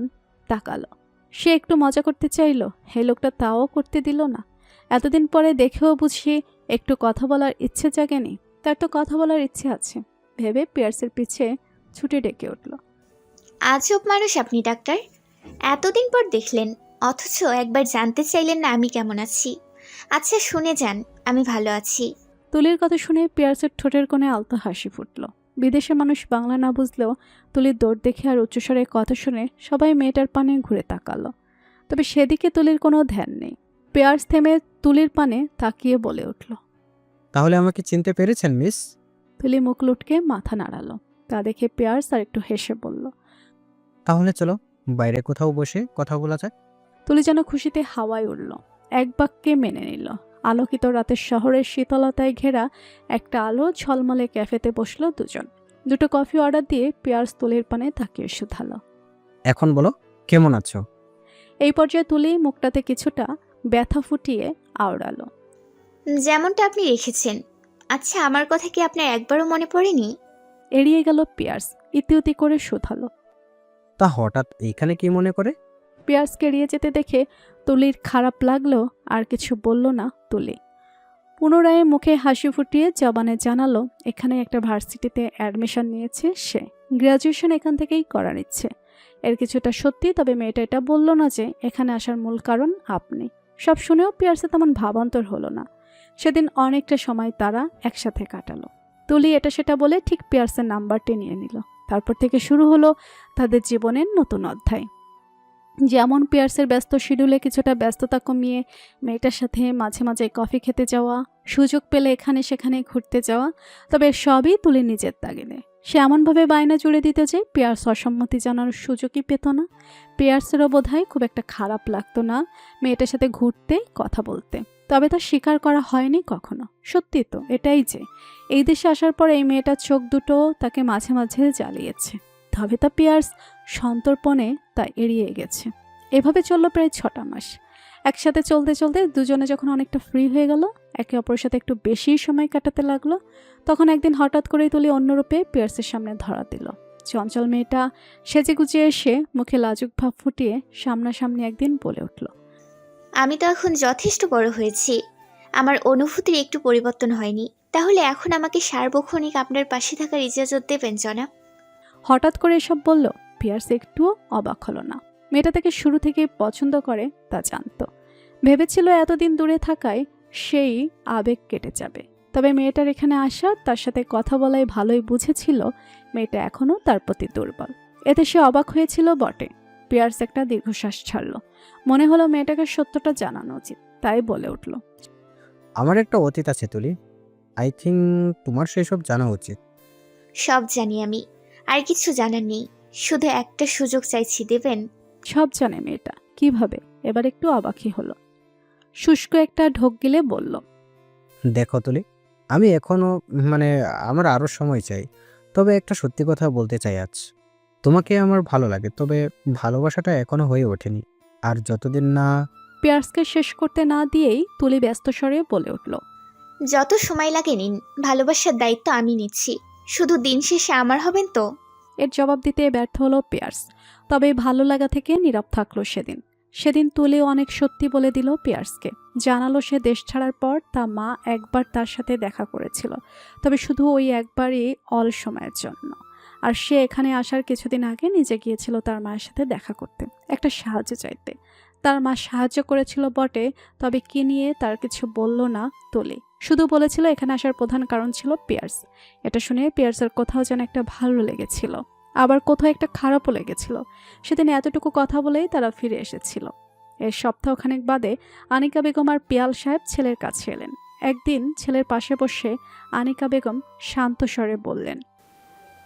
তাকালো। সে একটু মজা করতে চাইলো, হে লোকটা তাও করতে দিল না। এতদিন পরে দেখেও বুঝি একটু কথা বলার ইচ্ছে জাগেনি। তার তো কথা বলার ইচ্ছে আছে ভেবে পিয়ার্সের পিছে ছুটে ডেকে উঠল। আজব মানুষ আপনি ডাক্তার, এতদিন পর দেখলেন অথচ একবার জানতে চাইলেন না আমি কেমন আছি। আচ্ছা শুনে যান, আমি ভালো আছি। তুলির কথা শুনে পিয়ার্সের ঠোঁটের কোণে আলতো হাসি ফুটল। বিদেশের মানুষ বাংলা না বুঝলেও তুলির দৌড় দেখে আর উচ্চস্বরে কথা শুনে সবাই মেয়েটার পানে ঘুরে তাকালো। তবে সেদিকে তুলির কোনো ধ্যান নেই। পিয়ার্স থেমে তুলির পানে তাকিয়ে বলে উঠল। তাহলে আমাকে চিনতে পেরেছেন মিস? তুলি মুখ লুটকে মাথা নাড়ালো। তা দেখে পিয়ার্স আর একটু হেসে বলল। তাহলে চলো বাইরে কোথাও বসে কথা বলা যাক। তুলি যেন খুশিতে হাওয়ায় উঠল, এক বাক্যে মেনে নিল। আলোকিত রাতের শহরের শীতলতায় ঘেরা একটা আলো ঝলমলে ক্যাফেতে বসলো দুজন। দুটো কফি অর্ডার দিয়ে পিয়ার্স তুলির পানে তাকিয়ে শুধালো। এখন বলো কেমন আছো? এই পর্যায়ে তুলি মুখটাতে কিছুটা ব্যথা ফুটিয়ে আওড়ালো। যেমনটা আপনি রেখেছেন। আচ্ছা আমার কথা কি আপনার একবারও মনে পড়েনি? এড়িয়ে গেল পিয়ার্স, ইতিউতি করে শুধালো। তা হঠাৎ এইখানে কি মনে করে? পিয়ার্সকে এড়িয়ে যেতে দেখে তুলির খারাপ লাগলো, আর কিছু বলল না তুলি। পুনরায় মুখে হাসি ফুটিয়ে জবানে জানালো এখানে একটা ভার্সিটিতে অ্যাডমিশন নিয়েছে সে। গ্র্যাজুয়েশন এখান থেকেই করার ইচ্ছে। এর কিছুটা সত্যি, তবে মেয়েটা এটা বলল না যে এখানে আসার মূল কারণ আপনি। সব শুনেও পিয়ার্সে তেমন ভাবান্তর হলো না। সেদিন অনেকটা সময় তারা একসাথে কাটালো। তুলি এটা সেটা বলে ঠিক পিয়ার্সের নাম্বারটি নিয়ে নিল। তারপর থেকে শুরু হলো তাদের জীবনের নতুন অধ্যায়। যেমন পিয়ার্সের ব্যস্ত শিডিউলে কিছুটা ব্যস্ততা কমিয়ে মেয়েটার সাথে মাঝে মাঝে কফি খেতে যাওয়া, সুযোগ পেলে এখানে সেখানে ঘুরতে যাওয়া, তবে সবই তুলে নিজের তাগিদে। সে এমনভাবে বায়না জুড়ে দিত যে পিয়ার্স অসম্মতি জানানোর সুযোগই পেত না। পিয়ার্সেরও বোধহয় খুব একটা খারাপ লাগতো না মেয়েটার সাথে ঘুরতে কথা বলতে, তবে তা স্বীকার করা হয়নি কখনো। সত্যি তো এটাই যে এই দেশে আসার পর এই মেয়েটার চোখ দুটো তাকে মাঝে মাঝে জ্বালিয়েছে, তবে তা পিয়ার্স সন্তর্পণে তা এড়িয়ে গেছে। এভাবে চলল প্রায় 6টা মাস। একসাথে চলতে চলতে দুজনে যখন অনেকটা ফ্রি হয়ে গেল, একে অপরের সাথে একটু বেশি সময় কাটাতে লাগলো, তখন একদিন হঠাৎ করেই তুলি অন্যরূপে পিয়ার্সের সামনে ধরা দিল। চঞ্চল মেয়েটা সেজে গুজিয়ে এসে মুখে লাজুক ভাব ফুটিয়ে সামনাসামনি একদিন বলে উঠল। আমি তো এখন যথেষ্ট বড় হয়েছি, আমার অনুভূতির একটু পরিবর্তন হয়নি। তাহলে এখন আমাকে সার্বক্ষণিক আপনার পাশে থাকার ইজাজত দেবেন জনাব? হঠাৎ করে এসব বলল পিয়ার্স একটুও অবাক হলো না। মেয়েটা তাকে শুরু থেকে পছন্দ করে তা জানত। ভেবেছিল এতদিন দূরে থাকায় সেই আবেগ কেটে যাবে, তবে মেয়েটার এখানে আসা, তার সাথে কথা বলাই ভালোই বুঝেছিল মেয়েটা এখনও তার প্রতি দুর্বল। এতে সে অবাক হয়েছিল বটে। পিয়ার্স একটা দীর্ঘশ্বাস ছাড়ল। মনে হলো মেয়েটাকে সত্যটা জানানো উচিত, তাই বলে উঠল। আমার একটা অতীত আছে তুলি, আই থিঙ্ক তোমার সেসব জানা উচিত। সব জানি আমি, আর কিছু জানার নেই। শুধু একটা সুযোগ চাইছি, দেবেন? সব জানে মেয়েটা, কিভাবে? এবার একটু অবাকই হলো। শুষ্ক একটা ঢোক গিলে বলল। দেখো তুলি, আমি এখনো আমার আরো সময় চাই, তবে একটা সত্যি কথা বলতে চাই আজ। তোমাকে আমার ভালো লাগে, তবে ভালোবাসাটা এখনো হয়ে ওঠেনি। আর যতদিন না পিয়ার্সকে শেষ করতে না দিয়েই তুলি ব্যস্ত স্বরে বলে উঠল। যত সময় লাগে নিন, ভালোবাসার দায়িত্ব আমি নিচ্ছি। শুধু দিন শেষে আমার হবেন তো? এর জবাব দিতে ব্যর্থ হলো পিয়ার্স। তবে ভালো লাগা থেকে নীরব থাকলো সেদিন তুলি অনেক সত্যি বলে দিল পিয়ার্সকে। জানালো সে দেশ ছাড়ার পর তার মা একবার তার সাথে দেখা করেছিল, তবে শুধু ওই একবারই অল সময়ের জন্য। আর সে এখানে আসার কিছুদিন আগে নিজে গিয়েছিল তার মায়ের সাথে দেখা করতে, একটা সাহায্য চাইতে। তার মা সাহায্য করেছিল বটে, তবে কি নিয়ে তার কিছু বলল না তুলি। শুধু বলেছিল এখানে আসার প্রধান কারণ ছিল পিয়ার্স। এটা শুনে পিয়ার্সের কোথাও যেন একটা ভালো লেগেছিল, আবার কোথাও একটা খারাপও লেগেছিল। সেদিন এতটুকু কথা বলেই তারা ফিরে এসেছিল। এর সপ্তাহখানেক বাদে আনিকা বেগম আর পিয়াল সাহেব ছেলের কাছে এলেন। একদিন ছেলের পাশে বসে আনিকা বেগম শান্ত স্বরে বললেন।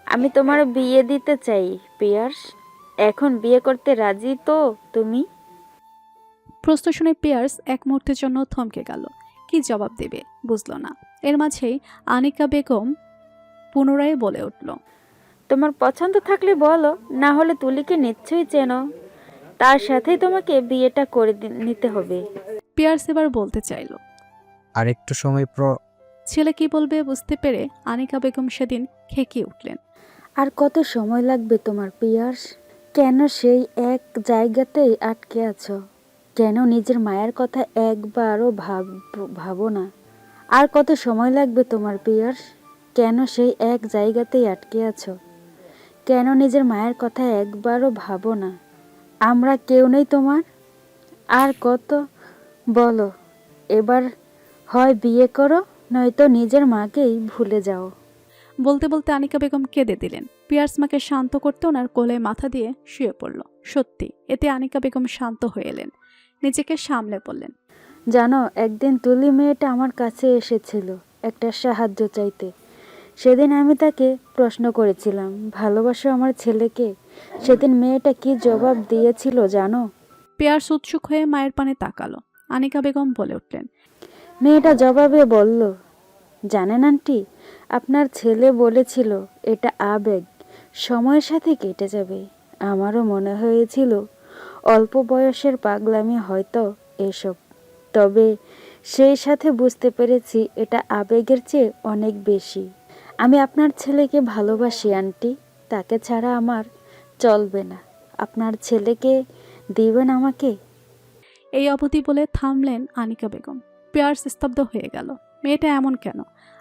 আমি তোমার বিয়ে দিতে চাই পিয়ার্স, এখন বিয়ে করতে রাজি তো তুমি? প্রশ্ন শুনে পিয়ার্স এক মুহূর্তের জন্য থমকে গেল, কি জবাব দেবে বুঝল না। এর মাঝেই আনিকা বেগম পুনরায় বলে উঠল। তোমার পছন্দ থাকলে বলো, না হলে তুলিকে নিশ্চয়ই চেনো, তার সাথেই তোমাকে বিয়েটা করে নিতে হবে। পিয়ার্স এবার বলতে চাইল। আর একটু সময় ছেলে কি বলবে বুঝতে পেরে আনিকা বেগম সেদিন খেকিয়ে উঠলেন। আর কত সময় লাগবে তোমার পিয়ার্স? কেন সেই এক জায়গাতেই আটকে আছো? কেন নিজের মায়ের কথা একবারও ভাবো না? আর কত সময় লাগবে তোমার পিয়ার্স? কেন সেই এক জায়গাতেই আটকে আছো? কেন নিজের মায়ের কথা একবারও ভাবো না? আমরা কেউ নেই তোমার? আর কত? বলো, এবার হয় বিয়ে করো, নয়তো নিজের মাকেই ভুলে যাও। বলতে বলতে আনিকা বেগম কেঁদে দিলেন। পিয়ার্স মাকে শান্ত করতে ওনার কোলে মাথা দিয়ে শুয়ে পড়ল। সত্যি এতে আনিকা বেগম শান্ত হয়ে এলেন, নিজেকে সামলে বললেন। জানো, একদিন তুলি মেয়েটা আমার কাছে এসেছিল একটা সাহায্য চাইতে। সেদিন আমি তাকে প্রশ্ন করেছিলাম, ভালোবাসো আমার ছেলেকে? সেদিন মেয়েটা কি জবাব দিয়েছিল জানো? পিয়ার্স উৎসুক হয়ে মায়ের পানে তাকালো। আনিকা বেগম বলে উঠলেন। মেয়েটা জবাবে বলল, জানেন আন্টি, আপনার ছেলে বলেছিল এটা আবেগ, সময়ের সাথে কেটে যাবে। আমারও মনে হয়েছিল অল্প বয়সের পাগলামি হয়তো এসব, তবে সেই সাথে বুঝতে পেরেছি এটা আবেগের চেয়ে অনেক বেশি। আমি আপনার ছেলেকে ভালোবাসি আন্টি, তাকে ছাড়া আমার চলবে না। আপনার ছেলেকে দিবেন আমাকে? এই অবধি বলে থামলেন আনিকা বেগম। পিয়ার্স স্তব্ধ হয়ে গেল। মেয়েটা এমন কেন?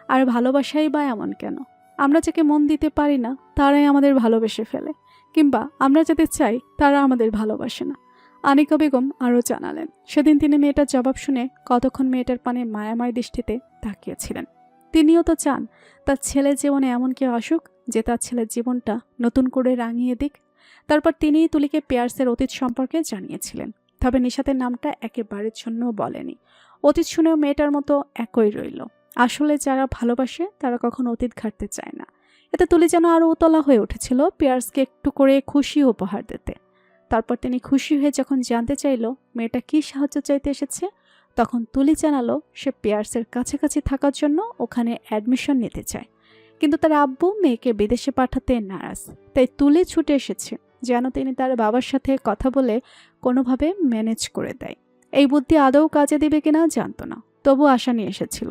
আর ভালোবাসাই বা এমন কেন? আমরা যাকে মন দিতে পারি না তারাই আমাদের ভালোবেসে ফেলে, কিংবা আমরা যাতে চাই তারা আমাদের ভালোবাসে না। আনিকা বেগম আরও জানালেন, সেদিন তিনি মেয়েটার জবাব শুনে কতক্ষণ মেয়েটার পানে মায়াময় দৃষ্টিতে তাকিয়েছিলেন। তিনিও তো চান তার ছেলের জীবনে এমন কেউ আসুক যে তার ছেলের জীবনটা নতুন করে রাঙিয়ে দিক। তারপর তিনিই তুলিকে পিয়ার্সের অতীত সম্পর্কে জানিয়েছিলেন, তবে নিশাতের নামটা একেবারের জন্য বলেনি। অতীত শুনেও মেয়েটার মতো একই রইল। আসলে যারা ভালোবাসে তারা কখনো অতীত ঘাটতে চায় না। এতে তুলি যেন আরও উতলা হয়ে উঠেছিল পিয়ার্সকে একটু করে খুশি উপহার দিতে। তারপর তিনি খুশি হয়ে যখন জানতে চাইল মেয়েটা কি সাহায্য চাইতে এসেছে, তখন তুলি জানালো সে পিয়ার্সের কাছাকাছি থাকার জন্য ওখানে অ্যাডমিশন নিতে চায়, কিন্তু তার আব্বু মেয়েকে বিদেশে পাঠাতে নারাজ। তাই তুলি ছুটে এসেছে যেন তিনি তার বাবার সাথে কথা বলে কোনোভাবে ম্যানেজ করে দেয়। এই বুদ্ধি আদৌ কাজে দেবে কিনা জানতো না, তবু আশা নিয়ে এসেছিল।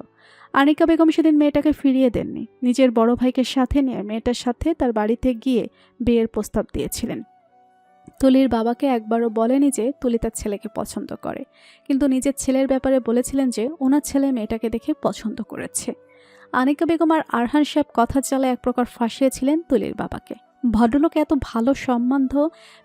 আনিকা বেগম সেদিন মেয়েটাকে ফিরিয়ে দেননি। নিজের বড় ভাইকে সাথে নিয়ে মেয়েটার সাথে তার বাড়িতে গিয়ে বিয়ের প্রস্তাব দিয়েছিলেন। তুলির বাবাকে একবারও বলেনি যে তুলি তার ছেলেকে পছন্দ করে, কিন্তু নিজের ছেলের ব্যাপারে বলেছিলেন যে ওনার ছেলে মেয়েটাকে দেখে পছন্দ করেছে। আনিকা বেগম আর আরহান সাহেব কথা চালে এক প্রকার ফাঁসিয়েছিলেন তুলির বাবাকে। ভদ্রলোক এত ভালো সম্বন্ধ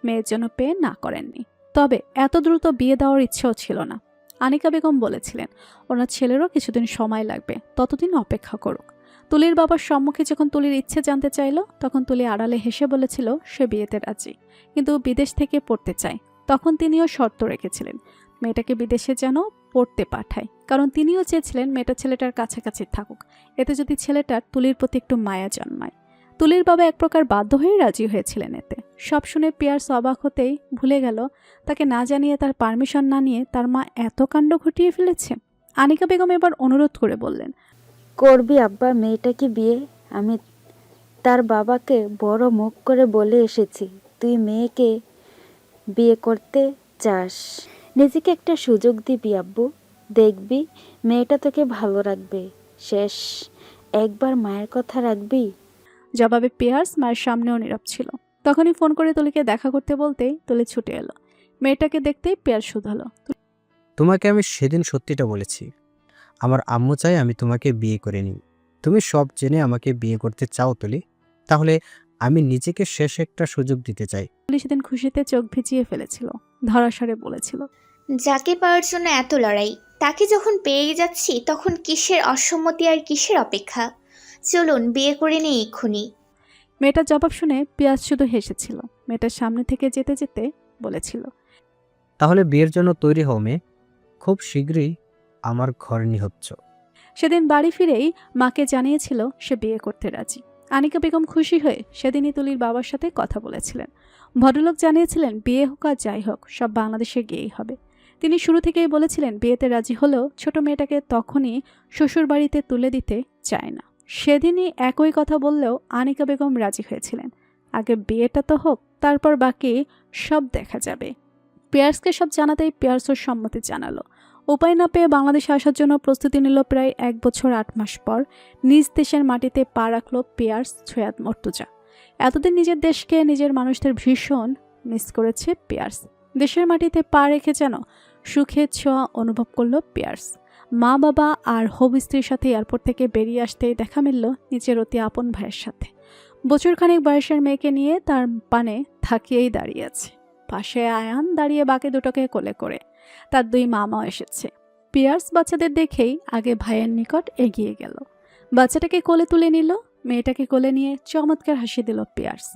মেয়ের জন্য পেয়ে না করেননি, তবে এত দ্রুত বিয়ে দেওয়ার ইচ্ছেও ছিল না। আনিকা বেগম বলেছিলেন ওনার ছেলেরও কিছুদিন সময় লাগবে, ততদিন অপেক্ষা করুক। তুলির বাবার সম্মুখে যখন তুলির ইচ্ছে জানতে চাইল, তখন তুলি আড়ালে হেসে বলেছিল সে বিয়েতে রাজি, কিন্তু বিদেশ থেকে পড়তে চায়। তখন তিনিও শর্ত রেখেছিলেন মেয়েটাকে বিদেশে যেন পড়তে পাঠায়, কারণ তিনিও চেয়েছিলেন মেয়েটা ছেলেটার কাছাকাছি থাকুক, এতে যদি ছেলেটার তুলির প্রতি একটু মায়া জন্মায়। তুলির বাবা এক প্রকার বাধ্য হয়ে রাজি হয়েছিলেন এতে। সব শুনে পিয়ার্স অবাক হতেই ভুলে গেল তাকে না জানিয়ে, তার পারমিশন না নিয়ে তার মা এত কাণ্ড ঘটিয়ে ফেলেছে। আনিকা বেগম এবার অনুরোধ করে বললেন, করবি আব্বা মেয়েটাকে বিয়ে? আমি তার বাবাকে বড় মুখ করে বলে এসেছি তুই মেয়েকে বিয়ে করতে চাস। নিজেকে একটা সুযোগ দিবি আব্বু, দেখবি মেয়েটা তোকে ভালো রাখবে। শেষ একবার মায়ের কথা রাখবি। জবাবে পিয়ার্স মায়ের সামনেও নীরব ছিল। তখনই ফোন করে তুলিকে দেখা করতে বলতেই তুলি ছুটে এলো। মেয়েটাকে দেখতেই পিয়ার্স শুধালো, তোমাকে আমি সেদিন সত্যিটা বলেছি। আমার আম্মু চায় আমি তোমাকে বিয়ে করে নিই। তুমি সব জেনে আমাকে বিয়ে করতে চাও তুলি? তাহলে আমি নিজেকে শেষ একটা সুযোগ দিতে চাই। তুলি সেদিন খুশিতে চোখ ভিজিয়ে ফেলেছিল, ধরাসারে বলেছিল, যাকে পাওয়ার জন্য এত লড়াই, তাকে যখন পেয়ে যাচ্ছি তখন কিসের অসম্মতি আর কিসের অপেক্ষা? চলুন বিয়ে করে নিই এক্ষুনি। মেয়েটার জবাব শুনে পিয়াস শুধু হেসেছিল। মেয়েটার সামনে থেকে যেতে যেতে বলেছিল, তাহলে বিয়ের জন্য তৈরি হও মেয়ে, খুব শীঘ্রই আমার ঘর নিহচ্ছ। সেদিন বাড়ি ফিরেই মাকে জানিয়েছিল সে বিয়ে করতে রাজি। আনিকা বেগম খুশি হয়ে সেদিনই তুলির বাবার সাথে কথা বলেছিলেন। ভদ্রলোক জানিয়েছিলেন বিয়ে হোক আর যাই হোক সব বাংলাদেশে গিয়েই হবে। তিনি শুরু থেকেই বলেছিলেন বিয়েতে রাজি হলেও ছোট মেয়েটাকে তখনই শ্বশুর বাড়িতে তুলে দিতে চায় না। সেদিনই একই কথা বললেও আনিকা বেগম রাজি হয়েছিলেন। আগে বিয়েটা তো হোক, তারপর বাকি সব দেখা যাবে। পিয়ার্সকে সব জানাতেই পিয়ার্সও সম্মতি জানালো। উপায় না পেয়ে বাংলাদেশে আসার জন্য প্রস্তুতি নিল। প্রায় 1 বছর 8 মাস পর নিজ দেশের মাটিতে পা রাখল পিয়ার্স সৈয়দ মর্তুজা। এতদিন নিজের দেশকে, নিজের মানুষদের ভীষণ মিস করেছে পিয়ার্স। দেশের মাটিতে পা রেখে যেন সুখের ছোঁয়া অনুভব করল পিয়ার্স। মা বাবা আর হবু স্ত্রীর সাথে এয়ারপোর্ট থেকে বেরিয়ে আসতেই দেখা মিলল নিজের অতি আপন ভাইয়ের সাথে। বছরখানেক বয়সের মেয়েকে নিয়ে তার পানে থাকিয়েই দাঁড়িয়ে আছে। পাশে আয়ান দাঁড়িয়ে বাকি দুটোকে কোলে করে। তার 2 মামাও এসেছে। পিয়ার্স বাচ্চাদের দেখেই আগে ভাইয়ের নিকট এগিয়ে গেল। বাচ্চাটাকে কোলে তুলে নিল। মেয়েটাকে কোলে নিয়ে চমৎকার হাসি দিল পিয়ার্স।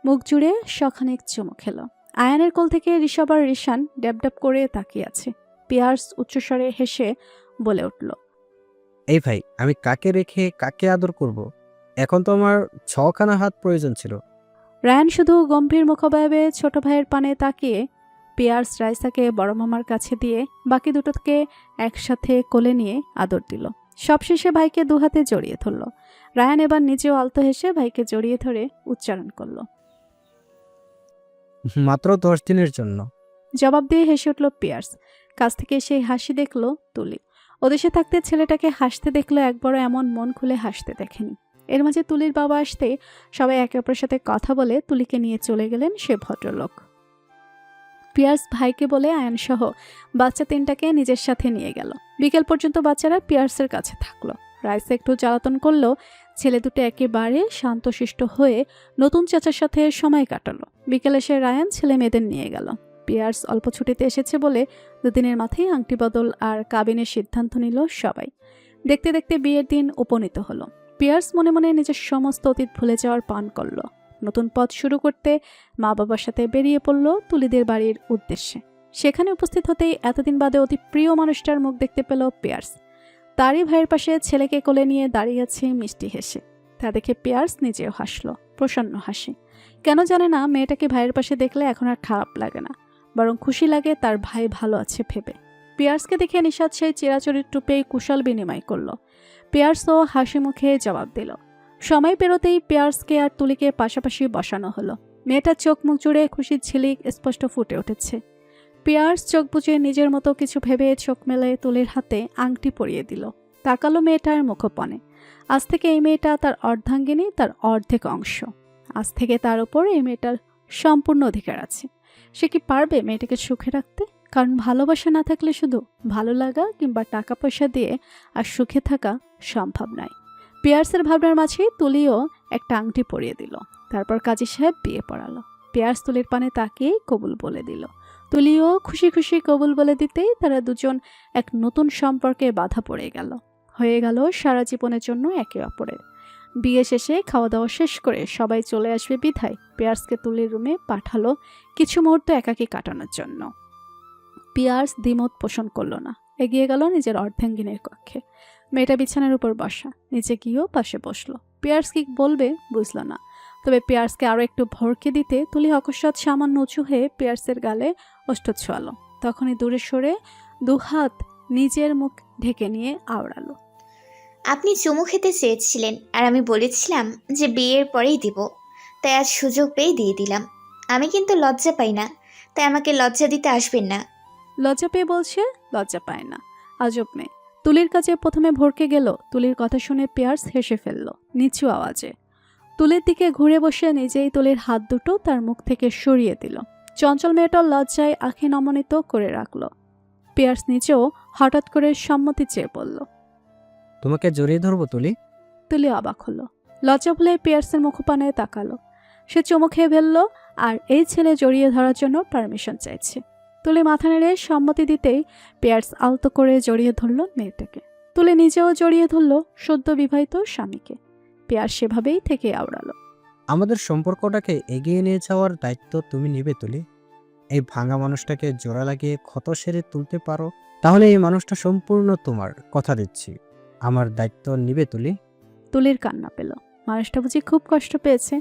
মুখ জুড়ে সখানেক চুমু খেল। আয়ানের কোল থেকে ঋষভ আর ঋষান ড্যাব করে তাকিয়ে আছে। পিয়ার্স উচ্চস্বরে হেসে বলে উঠল, এই ভাই, আমি কাকে রেখে কাকে আদর করব? এখন তো আমার 6খানা হাত প্রয়োজন ছিল। রায়ান শুধু গম্ভীর মুখভাবে ছোট ভাইয়ের পানে তাকিয়ে পিয়ার্স রাইসাকে বড় মামার কাছে দিয়ে বাকি দুটোকে একসাথে কোলে নিয়ে আদর দিল। সবশেষে ভাইকে 2 হাতে জড়িয়ে ধরল। রায়ান এবার নিজেও আলতো হেসে ভাইকে জড়িয়ে ধরে উচ্চারণ করল, মাত্র 10 দিনের জন্য। জবাব দিয়ে হেসে উঠল পিয়ার্স। কাছ থেকে সেই হাসি দেখল তুলি। ওদেশে থাকতে ছেলেটাকে হাসতে দেখলো, একবারও এমন মন খুলে হাসতে দেখেনি। এর মাঝে তুলির বাবা আসতে সবাই একে অপরের সাথে কথা বলে তুলিকে নিয়ে চলে গেলেন সে ভদ্রলোক। পিয়ার্স ভাইকে বলে আয়ান সহ বাচ্চা 3টাকে নিজের সাথে নিয়ে গেল। বিকেল পর্যন্ত বাচ্চারা পিয়ার্সের কাছে থাকলো। রাইসা একটু জ্বালাতন করলো। ছেলে দুটো একেবারে শান্তশিষ্ট হয়ে নতুন চাচার সাথে সময় কাটালো। বিকেলে সে রায়ান ছেলে মেয়েদের নিয়ে গেল। পিয়ার্স অল্প ছুটিতে এসেছে বলে 2 দিনের মাথায় আংটি বদল আর কাবিনের সিদ্ধান্ত নিল সবাই। দেখতে দেখতে বিয়ের দিন উপনীত হলো। পিয়ার্স মনে মনে নিজের সমস্ত অতীত ভুলে যাওয়ার পান করল। নতুন পথ শুরু করতে মা বাবার সাথে বেরিয়ে পড়ল তুলিদের বাড়ির উদ্দেশ্যে। সেখানে উপস্থিত হতেই এতদিন বাদে অতি প্রিয় মানুষটার মুখ দেখতে পেল পিয়ার্স। তারই ভাইয়ের পাশে ছেলেকে কোলে নিয়ে দাঁড়িয়ে আছে মিষ্টি হেসে। তা দেখে পিয়ার্স নিজেও হাসল, প্রসন্ন হাসি। কেন জানে না, মেয়েটাকে ভাইয়ের পাশে দেখলে এখন আর খারাপ লাগে না, বরং খুশি লাগে তার ভাই ভালো আছে ভেবে। পিয়ার্সকে দেখে নিশাদ সেই চিরাচরিত টুপেই কুশল বিনিময় করল। পিয়ার্সও হাসি মুখে জবাব দিল। সময় পেরোতেই পিয়ার্সকে আর তুলিকে পাশাপাশি বসানো হলো। মেয়েটার চোখ মুখ জুড়ে খুশির ঝিলিক স্পষ্ট ফুটে উঠেছে। পিয়ার্স চোখ বুজে নিজের মতো কিছু ভেবে চোখ মেলে তুলির হাতে আংটি পরিয়ে দিল। তাকালো মেয়েটার মুখপনে। আজ থেকে এই মেয়েটা তার অর্ধাঙ্গিনী, তার অর্ধেক অংশ। আজ থেকে তার উপর এই মেয়েটার সম্পূর্ণ অধিকার আছে। সে কি পারবে মেয়েটাকে সুখে রাখতে? কারণ ভালোবাসা না থাকলে শুধু ভালো লাগা কিংবা টাকা পয়সা দিয়ে আর সুখে থাকা সম্ভব নয়। পিয়ার্সের ভাবনার মাঝে তুলিও একটা আংটি পরিয়ে দিল। তারপর কাজী সাহেব বিয়ে পড়ালো। পিয়ার্স তুলির পানে তাকিয়েই কবুল বলে দিল। তুলিও খুশি খুশি কবুল বলে দিতেই তারা দুজন এক নতুন সম্পর্কে বাধা পড়ে গেল, হয়ে গেল সারা জীবনের জন্য একে অপরের। বিয়ে শেষে খাওয়া দাওয়া শেষ করে সবাই চলে আসবে বিধায় পিয়ার্সকে তুলির রুমে পাঠালো কিছু মুহূর্ত একাকী কাটানোর জন্য। পিয়ার্স দ্বিমত পোষণ করলো না, এগিয়ে গেল নিজের অর্ধাঙ্গিনীর কক্ষে। মেয়েটা বিছানার উপর বসা, নিচে গিয়েও পাশে বসলো। পিয়ার্স কি বলবে বুঝল না, তবে পিয়ার্সকে আরও একটু ভরকে দিতে তুলি অকস্মাৎ সামান্য উঁচু হয়ে পিয়ার্সের গালে ওষ্ঠ ছোঁয়ালো। তখনই দূরে সরে 2 হাত নিজের মুখ ঢেকে নিয়ে আওড়ালো, আপনি চুমু খেতে চেয়েছিলেন আর আমি বলেছিলাম যে বিয়ের পরেই দিব, তাই আজ সুযোগ পেয়ে দিয়ে দিলাম। আমি কিন্তু লজ্জা পাই না, তাই আমাকে লজ্জা দিতে আসবেন না। লজ্জা পেয়ে বলছে লজ্জা পায় না, আজব মেয়ে। তুলির কাছে প্রথমে ভরকে গেল। তুলির কথা শুনে পিয়ার্স হেসে ফেলল নিচু আওয়াজে। তুলির দিকে ঘুরে বসে নিজেই তুলির হাত দুটো তার মুখ থেকে সরিয়ে দিল। চঞ্চল মেয়েটার লজ্জায় আঁখি নমনীত করে রাখল। পিয়ার্স নিচেও হঠাৎ করে সম্মতি চেয়ে বলল, তোমাকে জড়িয়ে ধরবো তুলি? তুলি অবাক হলো। লজ্জা ভুলে পিয়ার্সের মুখপানে তাকালো। সে চুমু খেয়ে ফেলল আর এই ছেলে জড়িয়ে ধরার জন্য পারমিশন চাইছে। তুলি মাথা নেড়ে সম্মতি দিতেই পিয়ার্স আলতো করে জড়িয়ে ধরল মেয়েটাকে। তুলি নিজেও জড়িয়ে ধরল সদ্য বিবাহিত স্বামীকে। পিয়ার্স সেভাবেই থেকে আওড়ালো, আমাদের সম্পর্কটাকে এগিয়ে নিয়ে যাওয়ার দায়িত্ব তুমি নিবে তুলি। এই ভাঙা মানুষটাকে জোড়া লাগিয়ে ক্ষত সেরে তুলতে পারো, তাহলে এই মানুষটা সম্পূর্ণ তোমার, কথা দিচ্ছি। আমার দায়িত্ব নিবে তুলি? তুলির কান্না পেল। মানুষটা বুঝি খুব কষ্ট পেয়েছে।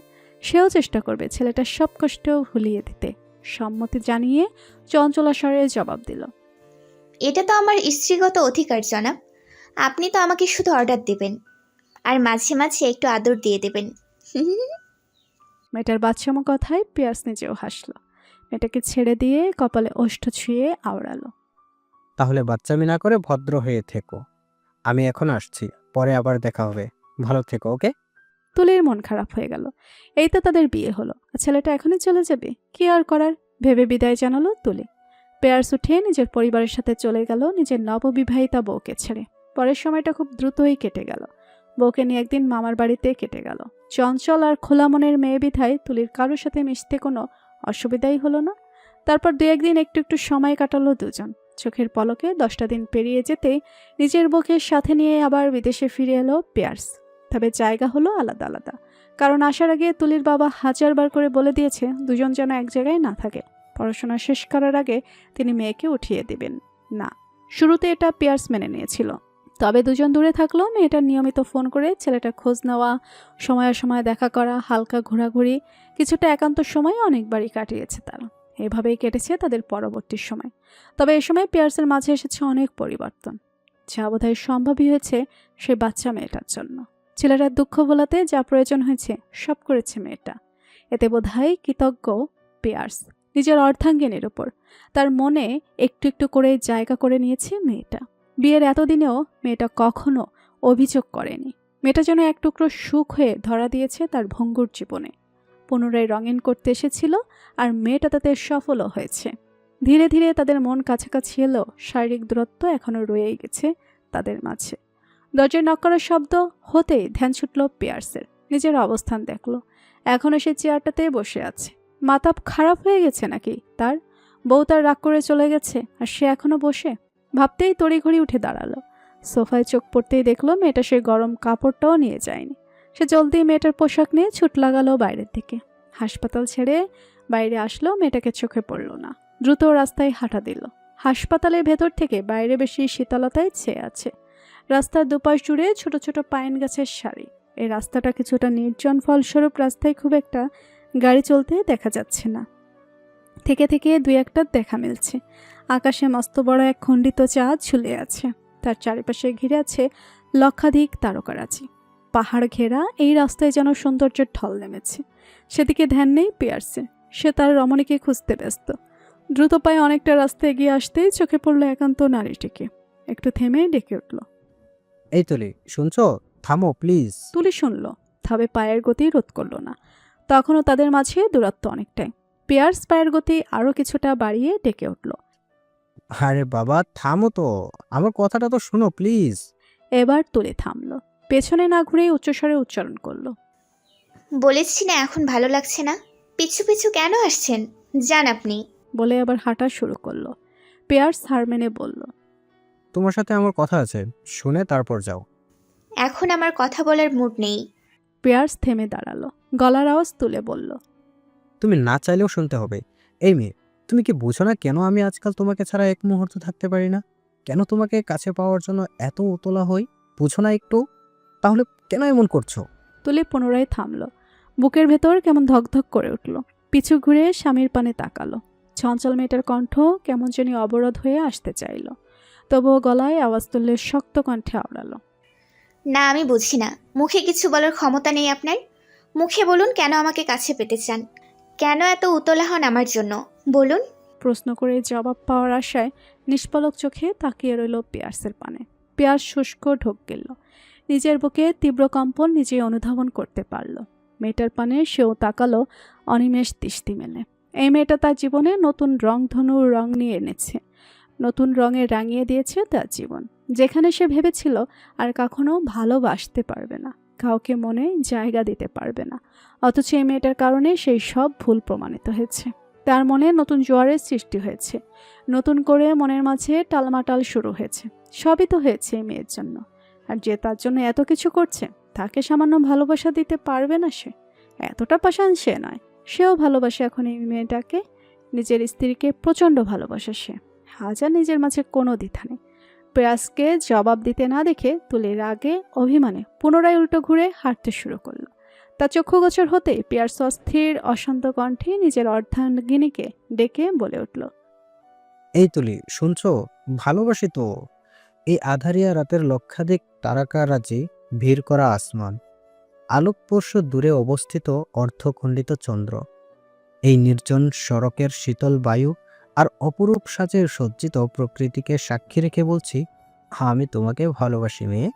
সেও চেষ্টা করবে ছেলেটার সব কষ্ট ভুলিয়ে দিতে। সম্মতি জানিয়ে চঞ্চলা স্বরে জবাব দিল, এটা তো আমার স্ত্রীগত অধিকার জনাব। আপনি তো আমাকে শুধু অর্ডার দেবেন আর মাঝে মাঝে একটু আদর দিয়ে দেবেন। মেয়েটার বাচ্চামো কথায় পিয়ার্স নিজেও হাসলো। মেয়েটাকে ছেড়ে দিয়ে কপালে ওষ্ঠ ছুঁয়ে আওড়ালো। তাহলে বাচ্চামি না করে ভদ্র হয়ে থেকো। আমি এখন আসছি, পরে আবার দেখা হবে। ভালো থেকো, ওকে? তুলির মন খারাপ হয়ে গেল। এই তো তাদের বিয়ে হলো, আর ছেলেটা এখনই চলে যাবে, কি আর করার ভেবে বিদায় জানালো তুলি। পেয়ার্স উঠে নিজের পরিবারের সাথে চলে গেল নিজের নববিবাহিতা বউকে ছেড়ে। পরের সময়টা খুব দ্রুতই কেটে গেল। বউকে নিয়ে একদিন মামার বাড়িতে কেটে গেল। চঞ্চল আর খোলা মনের মেয়ে বিধায় তুলির কারোর সাথে মিশতে কোনো অসুবিধাই হলো না। তারপর 2-1 দিন একটু একটু সময় কাটালো দুজন। চোখের পলকে 10টা দিন পেরিয়ে যেতেই নিজের বউকে সাথে নিয়ে আবার বিদেশে ফিরে এলো পেয়ার্স। তবে জায়গা হলো আলাদা আলাদা, কারণ আসার আগে তুলির বাবা 1000বার করে বলে দিয়েছে দুজন যেন এক জায়গায় না থাকে। পড়াশোনা শেষ করার আগে তিনি মেয়েকে উঠিয়ে দিবেন না। শুরুতে এটা পিয়ার্স মেনে নিয়েছিল, তবে দুজন দূরে থাকলেও মেয়েটা নিয়মিত ফোন করে ছেলেটার খোঁজ নেওয়া, সময়ে সময় দেখা করা, হালকা ঘোরাঘুরি, কিছুটা একান্ত সময় অনেকবারই কাটিয়েছে তারা। এভাবেই কেটেছে তাদের পরবর্তী সময়। তবে এ সময় পিয়ার্সের মাঝে এসেছে অনেক পরিবর্তন, যা বোধহয় সম্ভবই হয়েছে সে বাচ্চা মেয়েটার জন্য। ছেলেটার দুঃখ ভোলাতে যা প্রয়োজন হয়েছে সব করেছে মেয়েটা। এতে বোধহয় কৃতজ্ঞ পিয়ার্স নিজের অর্ধাঙ্গিনীর ওপর। তার মনে একটু একটু করে জায়গা করে নিয়েছে মেয়েটা। বিয়ের এতদিনেও মেয়েটা কখনো অভিযোগ করেনি। মেয়েটা যেন এক টুকরো সুখ হয়ে ধরা দিয়েছে তার ভঙ্গুর জীবনে। পুনরায় রঙিন করতে এসেছিল, আর মেয়েটা তাতে সফলও হয়েছে। ধীরে ধীরে তাদের মন কাছাকাছি এলেও শারীরিক দূরত্ব এখনও রয়েই গেছে তাদের মাঝে। দরজায় নক করার শব্দ হতেই ধ্যান ছুটল পিয়ার্সের। নিজের অবস্থান দেখল, এখনও সে চেয়ারটাতেই বসে আছে। মাথা খারাপ হয়ে গেছে নাকি তার? বউ তার রাগ করে চলে গেছে আর সে এখনো বসে? ভাবতেই তড়িঘড়ি উঠে দাঁড়ালো। সোফায় চোখ পড়তেই দেখলো মেয়েটা সে গরম কাপড়টাও নিয়ে যায়নি। সে জলদি মেয়েটার পোশাক নিয়ে ছুট লাগালো বাইরের দিকে। হাসপাতাল ছেড়ে বাইরে আসলো, মেয়েটাকে চোখে পড়ল না। দ্রুত রাস্তায় হাঁটা দিল। হাসপাতালের ভেতর থেকে বাইরে বেশি শীতলতায় ছেয়ে আছে। রাস্তার দুপাশ জুড়ে ছোট ছোট পাইন গাছের সারি। এই রাস্তাটা কিছুটা নির্জন, ফলস্বরূপ রাস্তায় খুব একটা গাড়ি চলতে দেখা যাচ্ছে না। থেকে থেকে 2-1টা দেখা মিলছে। আকাশে মস্ত বড় এক খণ্ডিত চাঁদ ঝুলে আছে। তার চারিপাশে ঘিরে আছে লক্ষাধিক তারকারাজি। পাহাড় ঘেরা এই রাস্তায় যেন সৌন্দর্যের ঢল নেমেছে। সেদিকে ধ্যান নেই পিয়ার্সের। সে তার রমণীকে খুঁজতে ব্যস্ত। দ্রুত পায়ে অনেকটা রাস্তা এগিয়ে আসতেই চোখে পড়ল একান্ত নারীটিকে। একটু থেমে ডেকে উঠল, এই তুলি, শুনছো? থামো প্লিজ। তুলি শুনল, তবে পায়ের গতি রোধ করল না। তখনও তাদের মাঝে দূরত্ব অনেকটাই। পিয়ার্স পায়ের গতি আরও কিছুটা বাড়িয়ে ডেকে উঠল, আরে বাবা থামো তো, আমার কথাটা তো শোনো প্লিজ। এবার তুলি থামল। পেছনে না ঘুরেই উচ্চস্বরে উচ্চারণ করল, বলেছি না এখন ভালো লাগছে না। পিছু পিছু কেন আসছেন? যান আপনি। বলে আবার হাঁটা শুরু করলো। পিয়ার্স হার মেনে বলল, তোমার সাথে আমার কথা আছে, শুনে তারপর যাও। এখন আমার কথা বলার মুড নেই। পিয়ার্স থেমে দাঁড়ালো। গলার আওয়াজ তুলে বলল, তুমি না চাইলেও শুনতে হবে। এই মেয়ে, তুমি কি বুঝো না কেন আমি আজকাল তোমাকে ছাড়া এক মুহূর্ত থাকতে পারি না? কেন তোমাকে কাছে পাওয়ার জন্য এত উতলা হই? বুঝো না একটু? তাহলে কেন এমন করছো? তুলি পুনরায় থামল। বুকের ভেতর কেমন ধকধক করে উঠল। পিছু ঘুরে স্বামীর পানে তাকালো। চঞ্চল মেয়েটার কণ্ঠ কেমন জানি অবরোধ হয়ে আসতে চাইল। তবুও গলায় আওয়াজ তুললে শক্ত কণ্ঠে আওড়ালো, না, আমি বুঝি না। মুখে কিছু বলার ক্ষমতা নেই আপনার? মুখে বলুন কেন আমাকে কাছে পেতে চান? কেন এত উতলা হন আমার জন্য? বলুন। প্রশ্ন করে জবাব পাওয়ার আশায় নিষ্পলক চোখে তাকিয়ে রইল পিয়ার্সের পানে। পিয়ার্স শুষ্ক ঢোক গেল। নিজের বুকে তীব্র কম্পন নিজেই অনুধাবন করতে পারল। মেয়েটার পানে সেও তাকালো অনিমেষ দৃষ্টি মেলে। এই মেয়েটা তার জীবনে নতুন রংধনুর রং নিয়ে এনেছে। নতুন রঙে রাঙিয়ে দিয়েছে তার জীবন। যেখানে সে ভেবেছিল আর কখনো ভালোবাসতে পারবে না, কাউকে মনে জায়গা দিতে পারবে না, অথচ এই মেয়েটার কারণে সেই সব ভুল প্রমাণিত হয়েছে। তার মনে নতুন জোয়ারের সৃষ্টি হয়েছে। নতুন করে মনের মাঝে টালমাটাল শুরু হয়েছে। সবই তো হয়েছে এই মেয়ের জন্য। আর যে তার জন্য এত কিছু করছে, তাকে সামান্য ভালোবাসা দিতে পারবে না সে? এতটা পাষাণ সে নয়। সেও ভালোবাসে এখন এই মেয়েটাকে, নিজের স্ত্রীকে প্রচণ্ড ভালোবাসে সে। হাজার নিজের মাঝে কোনো দ্বিধা নেই। পিয়ার্সকে জবাব দিতে না দেখে তুলে রাগে অভিমানে পুনরায় উল্টো ঘুরে হাঁটতে শুরু করলো। তার চক্ষুগোচর হতেই পিয়ার্স অস্থির অশান্ত কণ্ঠে নিজের অর্ধাঙ্গিনীকে ডেকে বলে উঠল, এই তুলি, শুনছো? ভালোবাসি তো। এই আধারিয়া রাতের লক্ষাধিক তারকারাজি, ভিড় করা আসমান, আলোকবর্ষ দূরে অবস্থিত অর্ধখণ্ডিত চন্দ্র। এই নির্জন সড়কের শীতল বায়ু আর অপরূপ সাজে সজ্জিত প্রকৃতিকে সাক্ষী রেখে বলছি, আমি তোমাকে ভালোবাসি মেয়ে,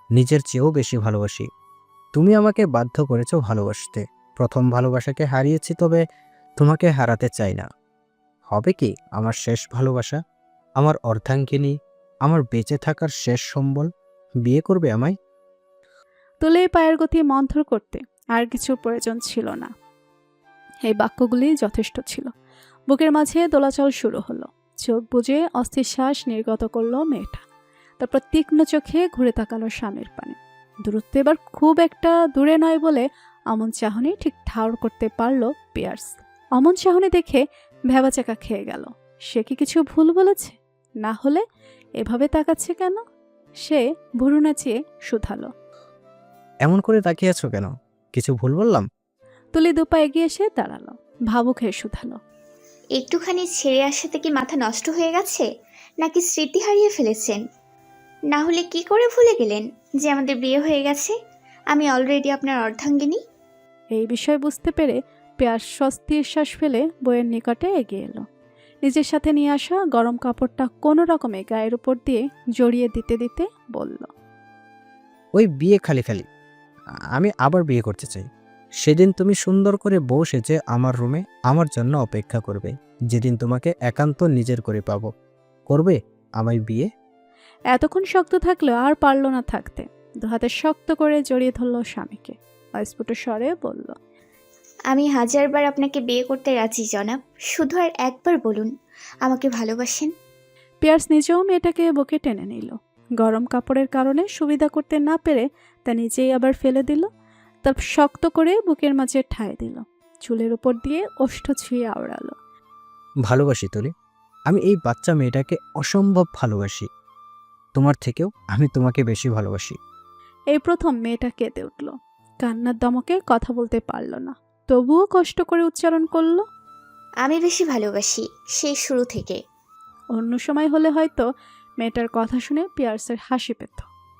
নিজের চেয়েও বেশি ভালোবাসি। তুমি আমাকে বাধ্য করেছো ভালোবাসতে। প্রথম ভালোবাসাকে হারিয়েছি, তবে তোমাকে হারাতে চাই না। হবে কি আমার শেষ ভালোবাসা, আমার অর্ধাঙ্গিনী, আমার বেঁচে থাকার শেষ সম্বল? বিয়ে করবে আমায়? তুলির পায়ের গতি মন্থর করতে আর কিছুর প্রয়োজন ছিল না। এই বাক্যগুলি যথেষ্ট ছিল। বুকের মাঝে দোলাচল শুরু হলো। চোখ বুজে অস্থির শ্বাস নির্গত করলো মেয়েটা। তারপর তীক্ষ্ণ চোখে ঘুরে তাকালো স্বামীর পানে। দূরত্ব এবার খুব একটা দূরে নয় বলে অমন চাহনি ঠিক ঠাউর করতে পারল পিয়ার্স। অমন চাহনি দেখে ভ্যাবাচাকা খেয়ে গেল। সে কি কিছু ভুল বলেছে? না হলে এভাবে তাকাচ্ছে কেন? সে ভুরু নাচিয়ে শুধালো, এমন করে তাকিয়ে আছো কেন? কিছু ভুল বললাম? তুলি দুপা এগিয়ে এসে দাঁড়ালো। ভাবুক হয়ে শুধালো, একটুখানি ছেড়ে আসাতে কি মাথা নষ্ট হয়ে গেছে, নাকি স্মৃতি হারিয়ে ফেলেছেন? না হলে কি করে ভুলে গেলেন যে আমাদের বিয়ে হয়ে গেছে? আমি অলরেডি আপনার অর্ধাঙ্গিনী। এই বিষয় বুঝতে পেরে পিয়ার্স স্বস্তির শ্বাস ফেলে বইয়ের নিকটে এগিয়ে এলো। নিজের সাথে নিয়ে আসা গরম কাপড়টা কোনো রকমে গায়ের উপর দিয়ে জড়িয়ে দিতে দিতে বলল, ওই বিয়ে খালি খালি। আমি আবার বিয়ে করতে চাই। সেদিন তুমি সুন্দর করে বউ সেজে আমার রুমে আমার জন্য অপেক্ষা করবে, যেদিন তোমাকে একান্ত নিজের করে পাবো। করবে আমায় বিয়ে? এতক্ষণ শক্ত থাকলেও আর পারল না থাকতে। দুহাতে শক্ত করে জড়িয়ে ধরল স্বামীকে। অস্ফুট স্বরে বলল, আমি হাজারবার আপনাকে বিয়ে করতে রাজি জনাব, শুধু আর একবার বলুন আমাকে ভালোবাসেন। পিয়ার্স নিজেও মেয়েটাকে বুকে টেনে নিল। গরম কাপড়ের কারণে সুবিধা করতে না পেরে তা নিজেই আবার ফেলে দিল। তার শক্ত করে বুকের মাঝে ঠায় দিল। চুলের উপর দিয়ে ওষ্ঠ ছুঁয়ে আওড়ালো। ভালোবাসি তুলি। আমি এই বাচ্চা মেয়েটাকে অসম্ভব ভালোবাসি। তোমার থেকেও আমি তোমাকে বেশি ভালোবাসি। এই প্রথম মেয়েটা কেঁদে উঠল। কান্নার দমকে কথা বলতে পারল না, তবুও কষ্ট করে উচ্চারণ করলো, আমি বেশি ভালোবাসি, সেই শুরু থেকে। অন্য সময় হলে হয়তো মেয়েটার কথা শুনে পিয়ার্সের হাসি পেত।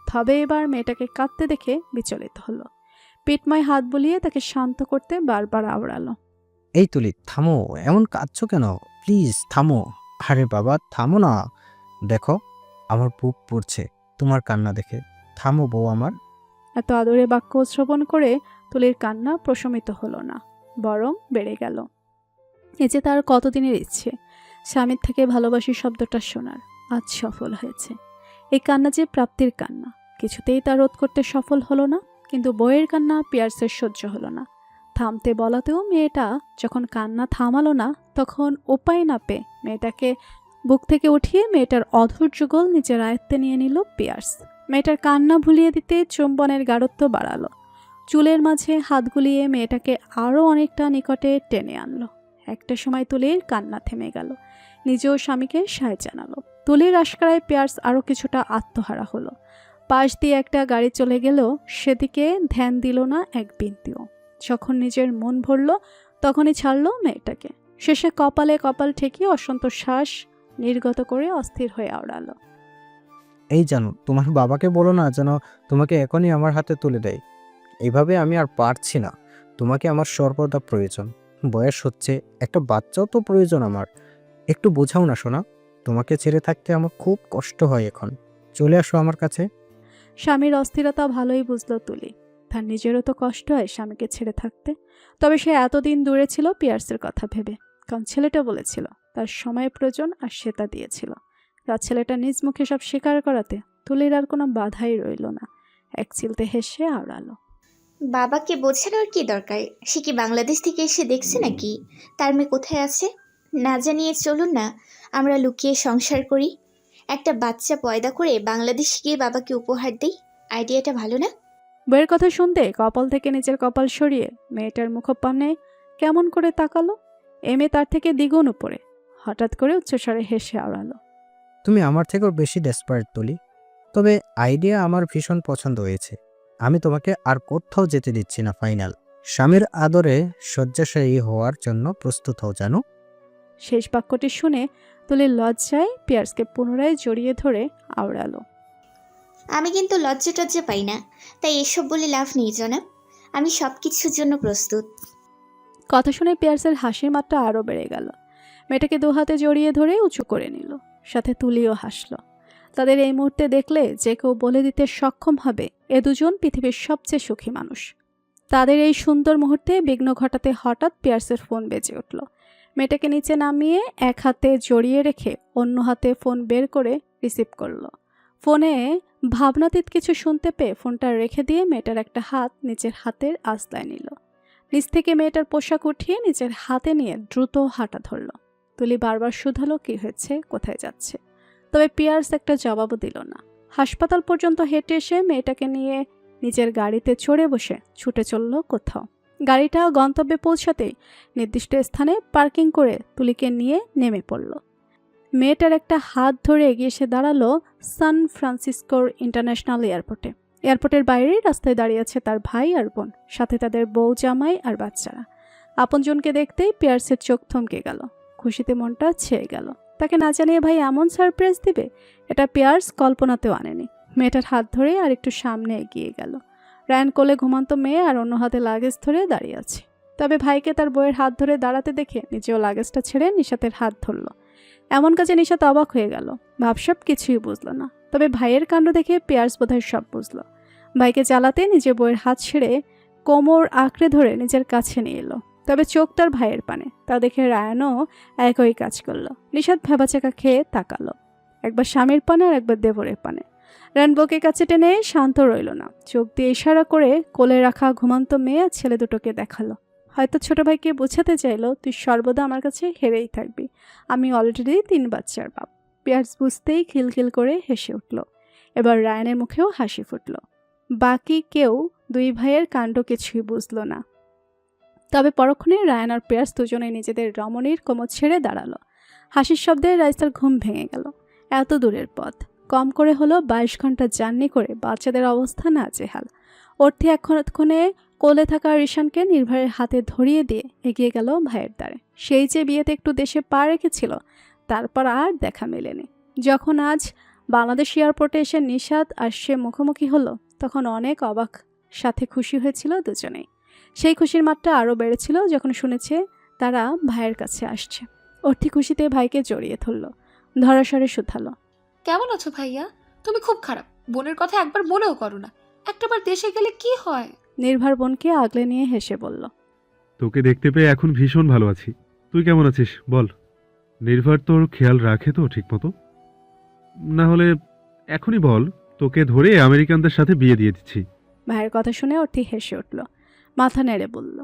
তবে এবার মেয়েটাকে কাঁদতে দেখে বিচলিত হলো। পিঠময় হাত বুলিয়ে তাকে শান্ত করতে বারবার আওড়ালো। এই তুলি, থামো, এমন কাঁদছো কেন? প্লিজ থামো। আরে বাবা থামো না, দেখো আমার বুক পড়ছে তোমার কান্না দেখে। থামো বউ আমার। এত আদরে বাক্য শ্রবণ করে তুলির কান্না প্রশমিত হলো না, বরং বেড়ে গেল। এ যে তার কতদিনের ইচ্ছে স্বামীর থেকে ভালোবাসি শব্দটা শোনার, আজ সফল হয়েছে। এই কান্না যে প্রাপ্তির কান্না, কিছুতেই তা রোধ করতে সফল হলো না। কিন্তু বইয়ের কান্না পিয়ার্সের সহ্য হলো না। থামতে বলাতেও মেয়েটা যখন কান্না থামালো না, তখন উপায় না পেয়ে মেয়েটাকে বুক থেকে উঠিয়ে মেয়েটার অধৈর্য গোল নিজের আয়ত্তে নিয়ে নিল পিয়ার্স। মেয়েটার কান্না ভুলিয়ে দিতে চুম্বনের গাঢ়ত্ব বাড়ালো। চুলের মাঝে হাত গুলিয়ে মেয়েটাকে আরও অনেকটা নিকটে টেনে আনলো। একটা সময় তুলির কান্না থেমে গেল। নিজেও স্বামীকে সায় জানালো। তুলির আশকারায় পিয়ার্স আরও কিছুটা আত্মহারা হলো। পাশ দিয়ে একটা গাড়ি চলে গেল, সেদিকে ধ্যান দিল না এক বিন্দুও। যখন নিজের মন ভরল তখনই ছাড়লো মেয়েটাকে। শেষে কপালে কপাল ঠেকিয়ে অসন্তোষ শ্বাস নির্গত করে অস্থির হয়ে আওড়ালো। এই জানো, তোমার বাবাকে বলো না যেন তোমাকে এখনই আমার হাতে তুলে দেয়। এইভাবে আমি আর পারছি না। তোমাকে আমার সর্বদা প্রয়োজন। বয়স হচ্ছে, একটা বাচ্চাও তো প্রয়োজন আমার। একটু বোঝাও না সোনা, তোমাকে ছেড়ে থাকতে আমার খুব কষ্ট হয় এখন। চলে আসো আমার কাছে। স্বামীর অস্থিরতা ভালোই বুঝলো তুলি। তার নিজেরও তো কষ্ট হয় স্বামীকে ছেড়ে থাকতে। তবে সে এতদিন দূরে ছিল পিয়ার্সের কথা ভেবে, কারণ ছেলেটা বলেছিল তার সময়ের প্রয়োজন আর সে তা দিয়েছিল। তার ছেলেটা নিজ মুখে সব স্বীকার করাতে তুলির আর কোনো বাধাই রইল না। এক চিলতে হেসে আওড়ালো। বাবাকে বোঝানোর কি দরকার? সে কি বাংলাদেশ থেকে এসে দেখছে নাকি তার মেয়ে কোথায় আছে? না জানিয়ে চলুন না আমরা লুকিয়ে সংসার করি, একটা বাচ্চা পয়দা করে বাংলাদেশ গিয়ে বাবাকে উপহার দিই। আইডিয়াটা ভালো না? বইয়ের কথা শুনতে কপাল থেকে নিজের কপাল সরিয়ে মেয়েটার মুখপানে কেমন করে তাকালো। মেয়ে তার থেকে দ্বিগুণ উপরে। হঠাৎ করে উচ্চস্বরে হেসে আওড়ালো। তুমি আমার থেকেও বেশি ডেসপারেট তুলি। তবে আইডিয়া আমার ভীষণ পছন্দ হয়েছে। আমি তোমাকে আর কোথাও যেতে দিচ্ছি না। ফাইনাল। স্বামীর আদরে শয্যাশায়ী হওয়ার জন্য প্রস্তুত হও জানো। শেষ বাক্যটি শুনে তুলির লজ্জায় পিয়ার্সকে পুনরায় জড়িয়ে ধরে আওড়ালো। আমি কিন্তু লজ্জা টজ্জা পাই না, তাই এসব বলে লাভ নেই জনাব। আমি সব কিছুর জন্য প্রস্তুত। কথা শুনে পিয়ার্সের হাসির মাত্রা আরও বেড়ে গেল। মেয়েটাকে দু হাতে জড়িয়ে ধরে উঁচু করে নিল, সাথে তুলিও হাসল। তাদের এই মুহূর্তে দেখলে যে কেউ বলে দিতে সক্ষম হবে এ দুজন পৃথিবীর সবচেয়ে সুখী মানুষ। তাদের এই সুন্দর মুহূর্তে বিঘ্ন ঘটাতে হঠাৎ পিয়ার্সের ফোন বেজে উঠল। মেয়েটাকে নিচে নামিয়ে এক হাতে জড়িয়ে রেখে অন্য হাতে ফোন বের করে রিসিভ করলো। ফোনে ভাবনাতীত কিছু শুনতে পেয়ে ফোনটা রেখে দিয়ে মেয়েটার একটা হাত নিচের হাতের আঁচলায় নিল। নিচ থেকে মেয়েটার পোশাক উঠিয়ে নিজের হাতে নিয়ে দ্রুত হাঁটা ধরল। তুলি বারবার শুধালো কি হয়েছে, কোথায় যাচ্ছে, তবে পিয়ার্স একটা জবাবও দিল না। হাসপাতাল পর্যন্ত হেঁটে এসে মেয়েটাকে নিয়ে নিজের গাড়িতে চড়ে বসে ছুটে চলল কোথাও। গাড়িটা গন্তব্যে পৌঁছাতেই নির্দিষ্ট স্থানে পার্কিং করে তুলিকে নিয়ে নেমে পড়ল। মেয়েটার একটা হাত ধরে এগিয়ে এসে দাঁড়ালো সান ফ্রান্সিসকোর ইন্টারন্যাশনাল এয়ারপোর্টে। এয়ারপোর্টের বাইরেই রাস্তায় দাঁড়িয়ে আছে তার ভাই আর বোন, সাথে তাদের বউ, জামাই আর বাচ্চারা। আপনজনকে দেখতেই পিয়ার্সের চোখ থমকে গেল, খুশিতে মনটা ছেয়ে গেল। তাকে না জানিয়ে ভাই এমন সারপ্রাইজ দিবে এটা পিয়ার্স কল্পনাতেও আনেনি। মেয়েটার হাত ধরে আর একটু সামনে এগিয়ে গেল। রায়ান কোলে ঘুমান্ত মেয়ে আর অন্য হাতে লাগেজ ধরে দাঁড়িয়ে আছে। তবে ভাইকে তার বউয়ের হাত ধরে দাঁড়াতে দেখে নিজেও লাগেজটা ছেড়ে নিশাতের হাত ধরল। এমন কাজে নিশাত অবাক হয়ে গেল, ভাবসাব কিছুই বুঝল না। তবে ভাইয়ের কাণ্ড দেখে পিয়ার্স বোধহয় সব বুঝল। ভাইকে জ্বালাতে নিজের বউয়ের হাত ছেড়ে কোমর আঁকড়ে ধরে নিজের কাছে নিয়ে এলো। তবে চোখ তার ভাইয়ের পানে, তা দেখে রায়ানও একই কাজ করলো। নিশাত ভেবাচাকা খেয়ে তাকালো, একবার স্বামীর পানে আর একবার দেবরের পানে। রায়ান বউকে কাছে টেনে শান্ত রইল না, চোখ দিয়ে ইশারা করে কোলে রাখা ঘুমান্ত মেয়ে আর ছেলে দুটোকে দেখালো। হয়তো ছোট ভাইকে বোঝাতে চাইলো, তুই সর্বদা আমার কাছে হেরেই থাকবি, আমি অলরেডি 3 বাচ্চার বাপ। পিয়ার্স বুঝতেই খিলখিল করে হেসে উঠল। এবার রায়ানের মুখেও হাসি ফুটল। বাকি কেউ 2 ভাইয়ের কাণ্ড কিছুই বুঝল না। তবে পরক্ষণে রায়ান আর পিয়ার্স দুজনেই নিজেদের রমণীর কোমর ছেড়ে দাঁড়ালো। হাসির শব্দে রাইসার ঘুম ভেঙে গেল। এত দূরের পথ, কম করে হলো 22 ঘন্টা জার্নি করে বাচ্চাদের অবস্থা নাজেহাল। অর্থে এক্ষণে কোলে থাকা রিশানকে নির্ভয়ের হাতে ধরিয়ে দিয়ে এগিয়ে গেল ভাইয়ের দ্বারে। সেই যে বিয়েতে একটু দেশে পা রেখেছিল, তারপর আর দেখা মেলেনি। যখন আজ বাংলাদেশ এয়ারপোর্টে এসে নিশাত আর সে মুখোমুখি হলো, তখন অনেক অবাক সাথে খুশি হয়েছিল দুজনেই। সেই খুশির মাত্রা আরও বেড়েছিল যখন শুনেছে তারা ভাইয়ের কাছে আসছে। অর্থি খুশিতে ভাইকে জড়িয়ে ধরল, ধরাসরে শুধালো, কেমন আছো ভাইয়া? তুমি খুব খারাপ, বোনের কথা একবার মনেও করো না। একটাবার দেশে গেলে কি হয়? নির্ভর বোনকে আগলে নিয়ে হেসে বলল, তোকে দেখতে পেয়ে এখন ভীষণ ভালো আছি। তুই কেমন আছিস বল? নির্ভর তোর খেয়াল রাখে তো ঠিক মতো? না হলে এখনই বল, তোকে ধরে আমেরিকানদের সাথে বিয়ে দিয়ে দিচ্ছি। ভাইয়ের কথা শুনে অর্থি হেসে উঠল, মাথা নেড়ে বলল,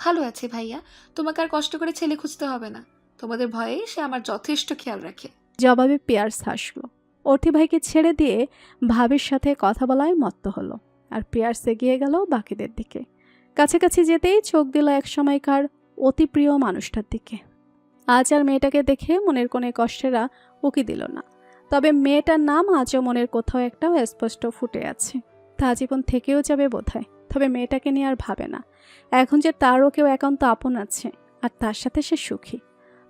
ভালো আছে ভাইয়া, তোমাকে আর কষ্ট করে ছেলে খুঁজতে হবে না। তোমাদের ভয়ে সে আমার যথেষ্ট খেয়াল রাখে। জবাবে পিয়ার্স হাসলো। অর্থি ভাইকে ছেড়ে দিয়ে ভাবির সাথে কথা বলায় মত্ত হলো, আর পিয়ার্স এগিয়ে গেল বাকিদের দিকে। কাছাকাছি যেতেই চোখ দিল এক সময়কার অতি প্রিয় মানুষটার দিকে। আজ আর মেয়েটাকে দেখে মনের কোণে কষ্টেরা উকি দিল না। তবে মেয়েটার নাম আজও মনের কোথাও একটাও স্পষ্ট ফুটে আছে। তা জীবন থেকেও যাবে বোধহয়, তবে মেয়েটাকে নিয়ে আর ভাবে না। এখন যে তারও কেউ একান্ত আপন আছে, আর তার সাথে সে সুখী।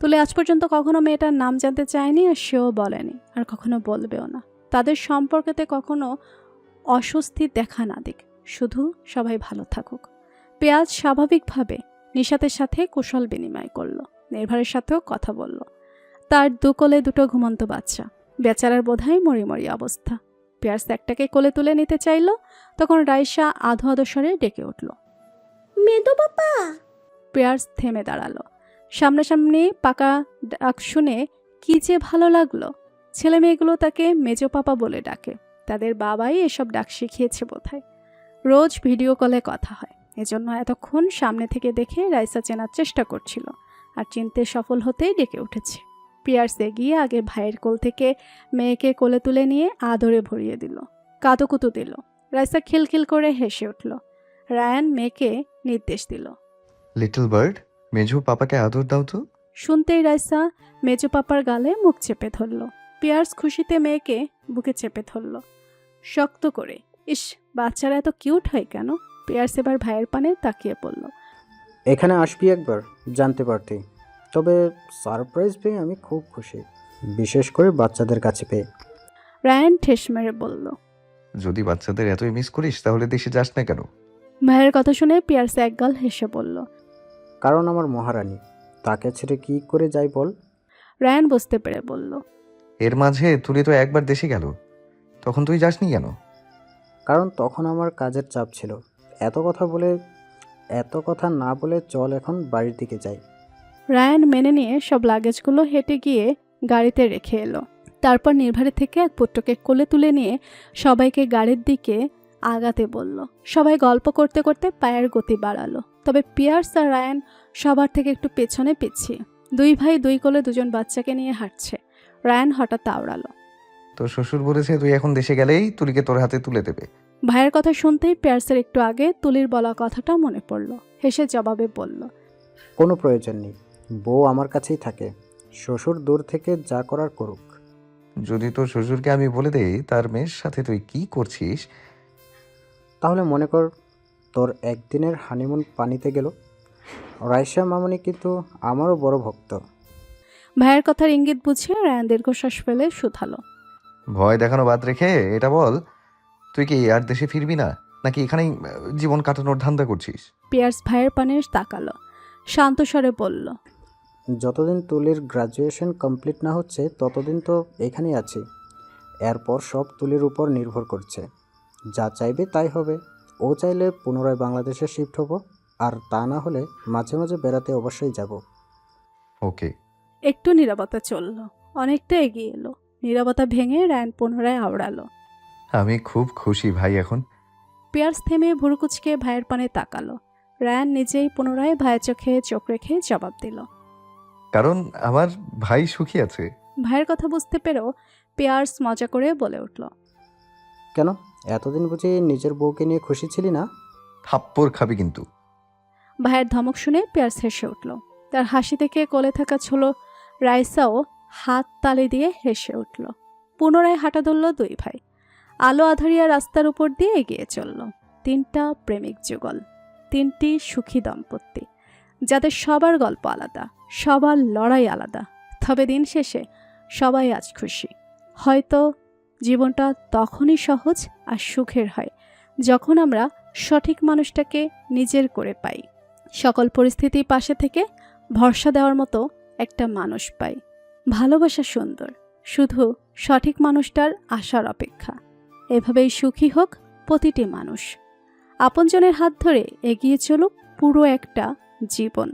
তুলে আজ পর্যন্ত কখনো মেয়েটার নাম জানতে চায়নি, আর সেও বলেনি, আর কখনো বলবেও না। তাদের সম্পর্কেতে কখনো অস্বস্তি দেখা না দিক, শুধু সবাই ভালো থাকুক। পেঁয়াজ স্বাভাবিকভাবে নিশাতের সাথে কুশল বিনিময় করলো, নির্ভরের সাথেও কথা বলল। তার কোলে 2 ঘুমন্ত বাচ্চা, বেচারার বোধহয় মরিমরি অবস্থা। পেঁয়াজ একটাকে কোলে তুলে নিতে চাইল, তখন রাইসা আধো আধো স্বরে ডেকে উঠল, মেদো বাবা। পেঁয়াজ থেমে দাঁড়ালো। সামনাসামনি পাকা ডাক শুনে কি যে ভালো লাগলো। ছেলে মেয়েগুলো তাকে মেজো পাপা বলে ডাকে, তাদের বাবাই এসব ডাক শিখিয়েছে বোধহয়। রোজ ভিডিও কলে কথা হয়, এজন্য এতক্ষণ সামনে থেকে দেখে রাইসা চেনার চেষ্টা করছিল, আর চিনতে সফল হতেই ডেকে উঠেছে। পিয়ার্স এগিয়ে আগে ভাইয়ের কোল থেকে মেয়েকে কোলে তুলে নিয়ে আদরে ভরিয়ে দিল, কাতুকুতু দিল। রাইসা খিলখিল করে হেসে উঠল। রায়ান মেয়েকে নির্দেশ দিল, লিটল বার্ড, মেজো পাপাকে আদর দাও তো। শুনতেই রাইসা মেজো পাপার গালে মুখ চেপে ধরল। পিয়ার্স খুশিতে মেয়েকে বুকে চেপে ধরল শক্ত করে। ইস, বাচ্চারা এত কিউট হয় কেন? পিয়ার্স এবার ভাইয়ের পানে তাকিয়ে পড়ল। এখানে আসবি একবার, জানতে পারতি। তবে সারপ্রাইজ পেয়ে আমি খুব খুশি, বিশেষ করে বাচ্চাদের কাছে পেয়ে। রায়ান ঠেস মেরে বলল, যদি বাচ্চাদের এতই মিস করিস তাহলে দেশে যাস না কেন? ভাইয়ের কথা শুনে পিয়ার্স একগাল হেসে বলল। কারণ আমার মহারানী, তাকে ছেড়ে কি করে যাই বল? রায়ান বুঝতে পেরে বলল। এর মাঝে তুলি তো একবার দেশে গেল, তখন তুই যাসনি কেন? কারণ তখন আমার কাজের চাপ ছিল। এত কথা না বলে চল এখন বাড়ির দিকে যাই। রায়ান মেনে নিয়ে সব লাগেজগুলো হেঁটে গিয়ে গাড়িতে রেখে এলো। তারপর নির্ভারি থেকে এক পুত্রকে কোলে তুলে নিয়ে সবাইকে গাড়ির দিকে আগাতে বলল। সবাই গল্প করতে করতে পায়ের গতি বাড়ালো, তবে পিয়ার্স আর রায়ান সবার থেকে একটু পেছনে পিছিয়ে। দুই ভাই দুই কোলে দুজন বাচ্চাকে নিয়ে হাঁটছে। রায়ান হঠাৎ আওড়ালো। তোর শ্বশুর বলেছে তুই এখন দেশে গেলেই তুলিকে তোর হাতে তুলে দেবে। ভাইয়ের কথা শুনতেই পিয়ার্সের একটু আগে তুলির বলা কথাটা মনে পড়ল। হেসে জবাবে বলল। কোনো প্রয়োজন নেই, বউ আমার কাছেই থাকে। শ্বশুর দূর থেকে যা করার করুক। যদি তোর শ্বশুরকে আমি বলে দেই তার মেয়ের সাথে তুই কি করছিস, তাহলে মনে কর তোর একদিনের হানিমুন পানিতে গেল। রাইসা মামনি কিন্তু আমারও বড় ভক্ত। ভাইয়ের কথার ইঙ্গিত বুঝে রায়ান দীর্ঘশ্বাস ফেলে শুধালো। ভয় দেখানো বাদ রেখে এটা বল, তুই কি আর দেশে ফিরবি না, নাকি এখানেই জীবন কাটানোর ধান্দা করছিস? পিয়ার্স ভাইয়ের পানে তাকালো, শান্ত স্বরে বলল। যতদিন তুলির গ্রাজুয়েশন কমপ্লিট না হচ্ছে ততদিন তো এখানেই আছি। এরপর সব তুলির উপর নির্ভর করছে। যা চাইবে তাই হবে। ও চাইলে পুনরায় বাংলাদেশে শিফট হব, আর তা না হলে মাঝে মাঝে বেড়াতে অবশ্যই যাব। ওকে। একটু নীরবতা চলল, অনেকটা এগিয়ে এলো। নীরবতা ভেঙে রায়ান পুনরায় আওড়ালো। আমি খুব খুশি ভাই এখন। পিয়ার্স থেমে ভুরুকুচকে ভাইয়ের পানে তাকালো। রায়ান নিজেই পুনরায় ভাইয়ের চোখে চোখ রেখে জবাব দিল। কারণ আমার ভাই সুখী আছে। ভাইয়ের কথা বুঝতে পেরেও পিয়ার্স মজা করে বলে উঠল। কেন, এতদিন বুঝি নিজের বউকে নিয়ে খুশি ছিলি না? থাপ্পড় খাবি কিন্তু। ভাইয়ের ধমক শুনে পিয়ার্স হেসে উঠল। তার হাসি থেকে কোলে থাকা ছোলো রাইসাও হাত তালি দিয়ে হেসে উঠল। পুনরায় হাঁটা ধরল দুই ভাই। আলো আধারিয়া রাস্তার উপর দিয়ে এগিয়ে চলল। তিনটা প্রেমিক যুগল, তিনটি সুখী দম্পতি, যাদের সবার গল্প আলাদা, সবার লড়াই আলাদা। তবে দিন শেষে সবাই আজ খুশি। হয়তো জীবনটা তখনই সহজ আর সুখের হয় যখন আমরা সঠিক মানুষটাকে নিজের করে পাই, সকল পরিস্থিতির পাশে থেকে ভরসা দেওয়ার মতো একটা মানুষ পাই। ভালোবাসা সুন্দর, শুধু সঠিক মানুষটার আসার অপেক্ষা। এভাবেই সুখী হোক প্রতিটি মানুষ। আপনজনের হাত ধরে এগিয়ে চলুক পুরো একটা জীবন।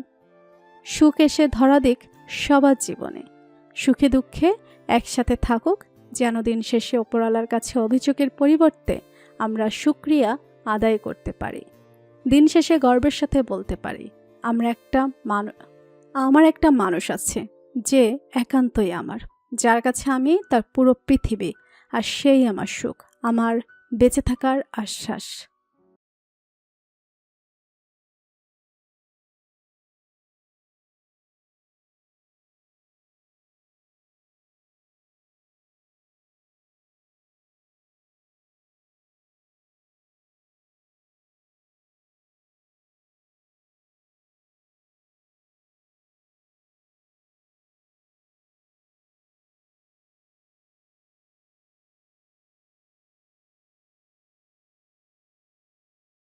সুখ এসে ধরা দিক সবার জীবনে। সুখে দুঃখে একসাথে থাকুক, যেন দিন শেষে ওপরওয়ালার কাছে অভিযোগের পরিবর্তে আমরা শুকরিয়া আদায় করতে পারি। দিন শেষে গর্বের সাথে বলতে পারি, আমার একটা মানুষ আছে যে একান্তই আমার, যার কাছে আমি তার পুরো পৃথিবী, আর সেই আমার সুখ, আমার বেঁচে থাকার আশ্বাস।